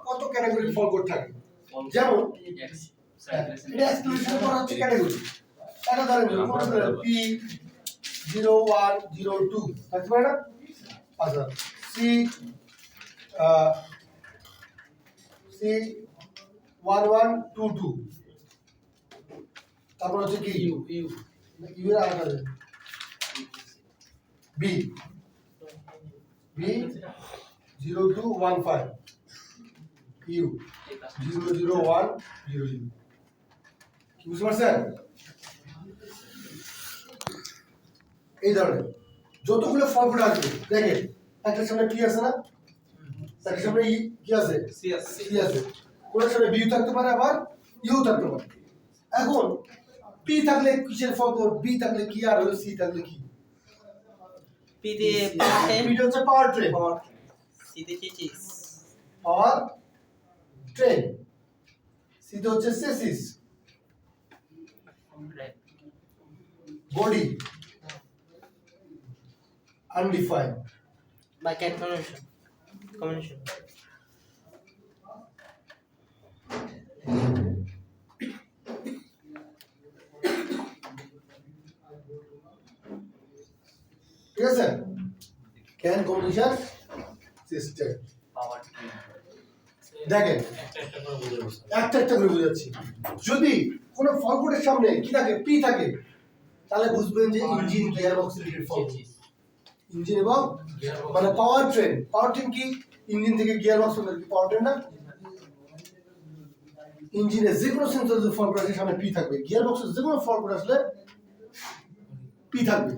কত ক্যাটাগরি ফল কোড থাকে, যেমন এটা এক্সপ্রেশন করা হচ্ছে ক্যাটাগরি, এটা ধরেন P0102 থাকতে পারে না? আচ্ছা, C1122, তারপর হচ্ছে কি ইউ ইউ ইউ এর আলাদা বি B0215 ইউ 00100, কি বুঝতে পারছেন? এই ধরনের যতগুলো ফল কোড আসবে দেখেন, একটা সামনে পি আছে না, একটা সামনে ই কি আছে, সি আছে, কোনটার সামনে বি থাকতে পারে, আবার ইউ থাকতে পারে। এখন পি থাকলে কিসের ফল কোড, বি থাকলে কি, আর হলো সি থাকলে কি? পি দিয়ে পাওয়ার পি হচ্ছে পাওয়ার ট্রেন, সি দিয়ে চেচিস পাওয়ার ট্রেন, সি হচ্ছে চেসিস, বডি আনডিফাইন্ড, বা কনভেনশন কনভেনশন ঠিক আছে? ক্যান কম্পিটিশন সিস্টেম, পাওয়ার দেখেন একটা একটা করে বুঝাচ্ছি। যদি কোনো ফল কোডের সামনে কি থাকে, পি থাকে, তাহলে বুঝবেন যে ইঞ্জিন গিয়ার বক্স রিলেটেড ফল, ইঞ্জিন এবং মানে পাওয়ার ট্রেন, পাওয়ার ট্রেন কি ইঞ্জিন থেকে গিয়ার বক্স পর্যন্ত কি পাওয়ার ট্রেন না? ইঞ্জিনে যে কোনো সেন্সর যে ফল কোড আছে সামনে পি থাকবে, গিয়ার বক্সের যে কোনো ফল কোড আসলে পি থাকবে,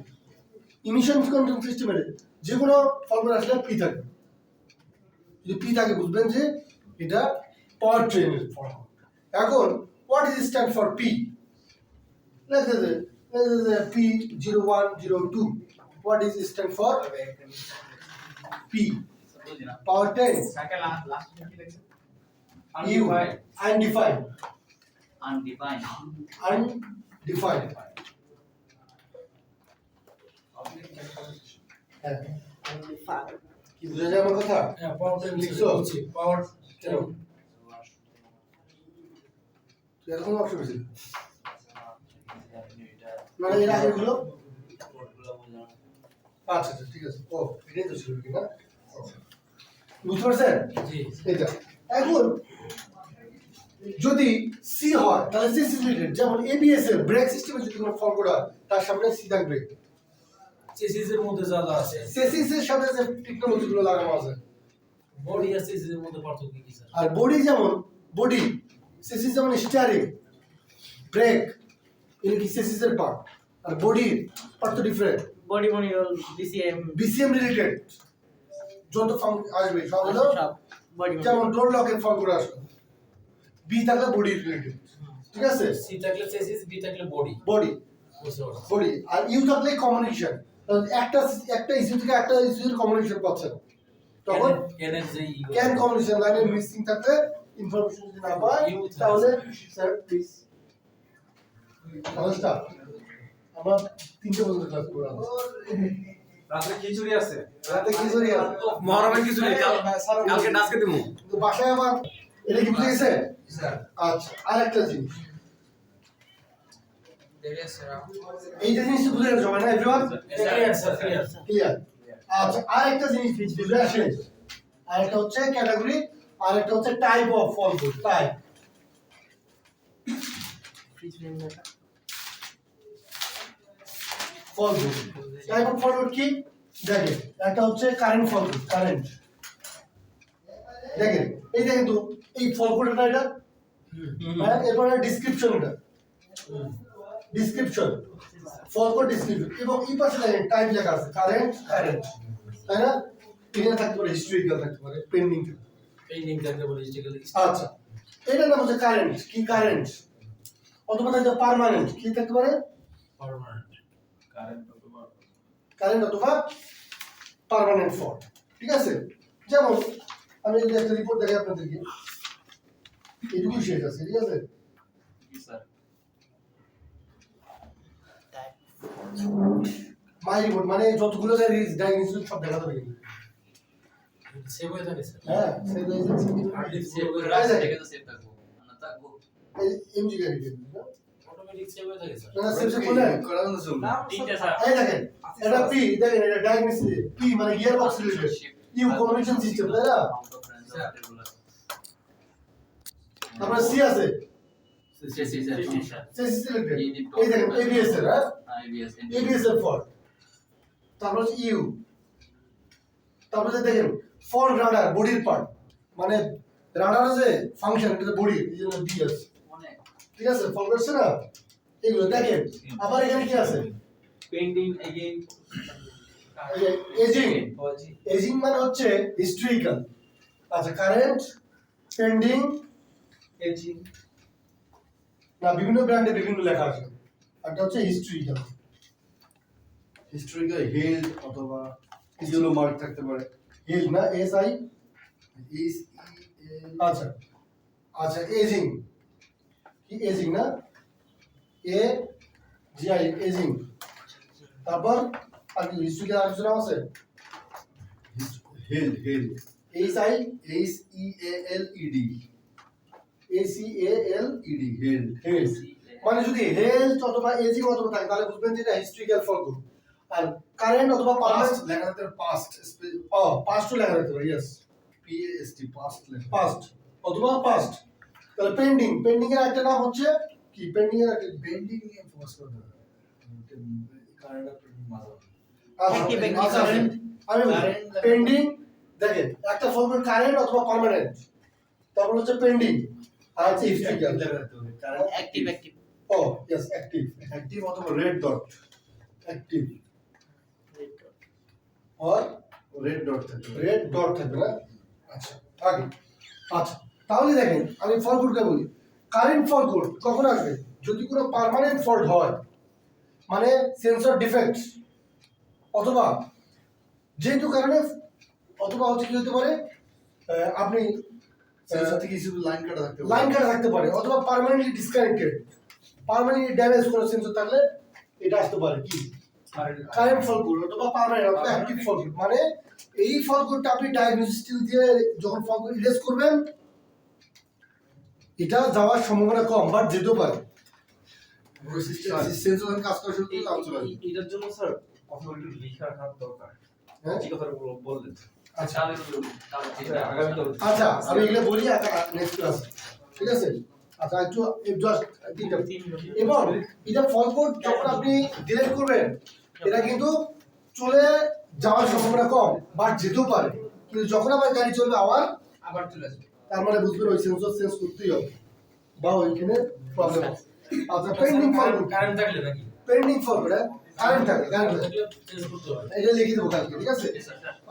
ইমিশন কন্ট্রোল সিস্টেমের যে কোনো ফল কোড আসলে পি থাকবে। যদি পি থাকে বুঝবেন যে এটা পাওয়ার ট্রেনের ফল। এখন what is stand for P? Let's say P0102. What is stand for? P. Power 10. Cycle last কি লিখছেন? U. Undefined. undefined, undefined হ্যাঁ কি বুঝা যায় আমার কথা হ্যাঁ পাওয়ার টাইম লিখছো? লিখছি পাওয়ার টাইম তুই এরকম অপশন ছিল মানে এর আগে গুলো আচ্ছা আচ্ছা ঠিক আছে ও এটাই তো ছিল কি না ও। বুঝতে পারছেন জি এটা এখন যদি সি হয় তাহলে সি সিলেক্টেড যেমন এবিএস এর ব্রেক সিস্টেমে যদি কোনো ফল করা হয় তার সামনে সি থাকবে চেসিসের মধ্যে যা যা আছে চেসিস এর সাথে যে টেকনোলজিগুলো লাগানো আছে বডি আর চেসিসের মধ্যে পার্থক্য কি স্যার আর বডি যেমন বডি চেসিস যেমন স্টিয়ারিং ব্রেক এগুলো কি চেসিস এর পার্ট আর বডির পার্ট তো different body monitor BCM BCM related যত ফাংশন আসবে সব হলো সব বডি যেমন ডোর লকের ফর্ম করে আসবে বি থাকলে বডি রিলেটেড ঠিক আছে সি থাকলে চেসিস বি থাকলে বডি বডি বুঝতে পারছি বডি আর ইউ থাকলে কমিউনিকেশন একটা একটা ইস্যু থেকে একটা ইস্যুর কমিউনিকেশন পাচ্ছে না তখন ক্যানের যে ক্যান কমিউনিকেশন লাইনে মিসিং থাকলে ইনফরমেশন যদি না পায় You তাহলে স্যার প্লিজ নমস্কার আমরা 3টে পর্যন্ত ক্লাস করব রাতে খিচুড়ি আছে রাতে কি করি আর মহরমের খিচুড়ি কালকে নাচকে দিমু তো বাসায় আবার এটা কি বুঝে গেছে আচ্ছা আরেকটা জিনিস এই জিনিস বুঝে গেছে সবাই না everyone clear sir clear clear আচ্ছা আরেকটা জিনিস বুঝে আসে আরেকটা হচ্ছে ক্যাটাগরি আরেকটা হচ্ছে type of fault type freeze frame দেখা ফল টাইপ অফ ফল কি দেখেন একটা হচ্ছে কারেন্ট ফল কারেন্ট দেখেন এই দেখেন তো এই ফল কোডটা এটা হ্যাঁ এরপরে ডেসক্রিপশন এটা ডেসক্রিপশন ফল কোড ডেসক্রিপশন এবং এই পাশে দেখেন টাইপ লেখা আছে কারেন্ট কারেন্ট তাই না এখানে থাকতে পারে হিস্ট্রিক্যাল থাকতে পারে পেন্ডিং পেইন্টিং থাকলে বলি হিস্ট্রিক্যাল আচ্ছা এটার নাম হচ্ছে কারেন্ট কি কারেন্ট অথবা থাকতে পার্মানেন্ট কি থাকতে পারে পার্মানেন্ট কারেন্ট অথবা পার্মানেন্ট ফল্ট ঠিক আছে যেমন আমি যদি একটা রিপোর্ট দেখাই আপনাদেরকে এটুকু শেষ আছে ঠিক আছে স্যার মাই রিপোর্ট মানে যতগুলো ডায়াগনোসিস সব দেখাতে হবে কিন্তু সেভ হয়ে থাকে স্যার হ্যাঁ সেই হার্ড ডিস্ক সেভ করে রাখা রাখা যায়। থেকে তো সেভ থাকবো না থাকবো এমজি গাড়ি অটোমেটিক সেভ হয়ে থাকে স্যার না সেভ করলে তিনটা স্যার এই দেখেন এটা পি দেখেন এটা ডায়াগনোসিস পি মানে gear box related U communication system তাই না তারপরে সি আছে চেসিস স্যার সিসি রিলেটেড এই দেখেন এবিএস এর হ্যাঁ আইবিএস এবিএস এর ফল্ট তারপর হচ্ছে ইউ তারপরে দেখেন ফল রাডার বডির পার্ট মানে রাডার যে ফাংশন এটা বডি এই জন্য বিএস মানে ঠিক আছে ফল করছে না এগুলো দেখেন আবার এখানে কি আছে পেন্টিং এগেইন এজিং এজিং মানে হচ্ছে হিস্ট্রিক্যাল আচ্ছা কারেন্ট পেন্ডিং এজিং না বিভিন্ন ব্র্যান্ডে বিভিন্ন লেখা আছে একটা হচ্ছে হিস্ট্রিক্যাল হিস্টোরিক্যাল হেল অথবা ইয়েলো মার্ক থাকতে পারে হিল না এস আই এইচ আচ্ছা আচ্ছা এজিং কি এজিং না এ জি আই এজিং তারপর আর কি হিস্ট্রিক্যাল আর কিছু নাম আছে হেল হেল H I H E A L E D A C A L E D হেল হেলথ মানে যদি হেলথ অথবা এজিং অথবা থাকে তাহলে বুঝবেন যে এটা হিস্ট্রিক্যাল ফল করবে আর কারেন্ট অথবা পাস্ট পাস্ট লেখা থাকতে পাস্ট ও পাস্ট লেখা যেতে পারে yes P A S T past লেখা পাস্ট অথবা পাস্ট তাহলে পেন্ডিং পেন্ডিং এর একটা নাম হচ্ছে কি পেন্ডিং এর একটা বেন্ডিং নিয়ে ফোকাস করতে হবে কারেন্ট অফ মাঝে Active, active, আচ্ছা current, আমি current, পেন্ডিং দেখেন একটা ফর্মের কারেন্ট অথবা পার্মানেন্ট তারপর হচ্ছে পেন্ডিং আর হচ্ছে হিস্ট্রিক্যাল লেখা থাকতে হবে কারেন্ট অ্যাক্টিভ অ্যাক্টিভ ও ইয়েস অ্যাক্টিভ অ্যাক্টিভ অথবা রেড ডট অ্যাক্টিভ আর রেড ডট থাকতে পারে রেড ডট থাকবে না আচ্ছা আগে আচ্ছা তাহলে দেখেন আমি ফল কোডটা বলি কারেন্ট ফল কোড কখন আসবে যদি কোনো পার্মানেন্ট ফল্ট হয় মানে সেন্সর ডিফেক্ট অথবা যেহেতু কারণে অথবা হচ্ছে কি হতে পারে আপনি সেন্সর থেকে শুধু লাইন কাটা থাকতে পারে। লাইন কাটা থাকতে পারে অথবা পার্মানেন্টলি ডিসকানেক্টেড, পার্মানেন্টলি ড্যামেজ কোনো সেন্সর থাকলে এটা আসতে পারে কি কারেন্ট ফল কোড অথবা পার্মানেন্ট অথবা অ্যাক্টিভ ফল কোড। মানে এই ফল কোডটা আপনি ডায়াগনোসিস টিল দিয়ে যখন ফল কোড ইরেজ করবেন এটা যাওয়ার সম্ভাবনা কম, বাট যেতেও পারে। ওই সেন্সর যখন কাজ করে শুধু লাল চলে আসবে। এটার জন্য স্যার কথা একটু লেখা রাখা দরকার। হ্যাঁ যে কথাটা বললেন আচ্ছা আগামীকাল আচ্ছা আমি এগুলো বলি নেক্সট ক্লাস, ঠিক আছে? আচ্ছা একটু জাস্ট তিনটা এবং এটা ফল কোড যখন আপনি ডিলিট করবেন এটা কিন্তু চলে যাওয়ার সম্ভাবনা কম, বাট যেতেও পারে। কিন্তু যখন আমার গাড়ি চলবে আবার চলে আসবে। তার মানে বুঝবেন ওই সেন্সর চেঞ্জ করতেই হবে বা ওইখানে প্রবলেম আছে। আচ্ছা পেন্ডিং ফল কোড, কারেন্ট থাকলে নাকি পেন্ডিং ফল কোড কারেন্ট থাকে থাকলে চেঞ্জ করতে হবে। এটা লিখে দেবো কালকে, ঠিক আছে?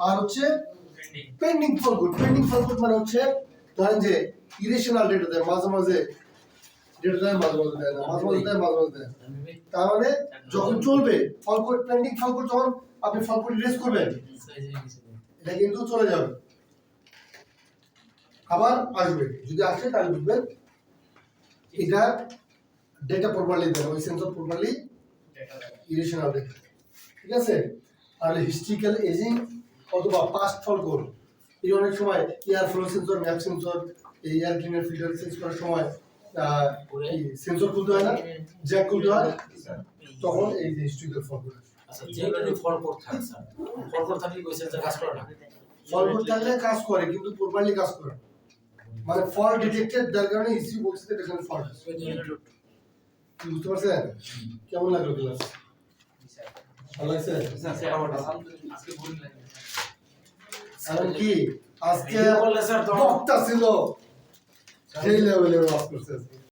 আর হচ্ছে পেন্ডিং ফল কোড, পেন্ডিং ফল কোড মানে হচ্ছে ধরেন যে ইরেশনাল ডেটা দেয় মাঝে মাঝে, ডেটা দেয় মাঝে মাঝে দেয় না, মাঝে মাঝে দেয় মাঝে মাঝে দেয় না। তার মানে যখন চলবে ফল কোড, পেন্ডিং ফল কোড যখন আপনি ফল কোড ইরেজ করবেন এটা কিন্তু চলে যাবে, আবার আসবে। যদি আসে তাহলে বুঝবেন এটা ডেটা প্রপারলি দেয়, ওই সেন্সর প্রপারলি ইরেশনাল ডেটা, ঠিক আছে? আর হিস্ট্রিক্যাল এজিং অথবা পাস্ট ফল কোড, এই অনেক সময় air flow sensor, map sensor, এই এয়ার ক্লিনার ফিল্টার চেঞ্জ করার সময় সেন্সর খুলতে হয় না, জ্যাক খুলতে হয়, তখন এই যে হিস্ট্রিক্যাল ফল কোড। আচ্ছা যেগুলো ফল কোড থাকে স্যার, ফল কোড থাকলে ওই সেন্সর কাজ করে না। ফল কোড থাকলে কাজ করে কিন্তু প্রপারলি কাজ করে না। মানে ফল ডিটেক্টেড, যার কারণে ইসিউ বলছে যে এখানে ফল্ট আছে। কি বুঝতে পারছেন? কেমন লাগলো ক্লাস? ভালো লাগছে? আজকে বললেন কারণ কি আজকে বললে স্যার তো বক্তা ছিল সেই লেভেলের ওয়াজ করছে।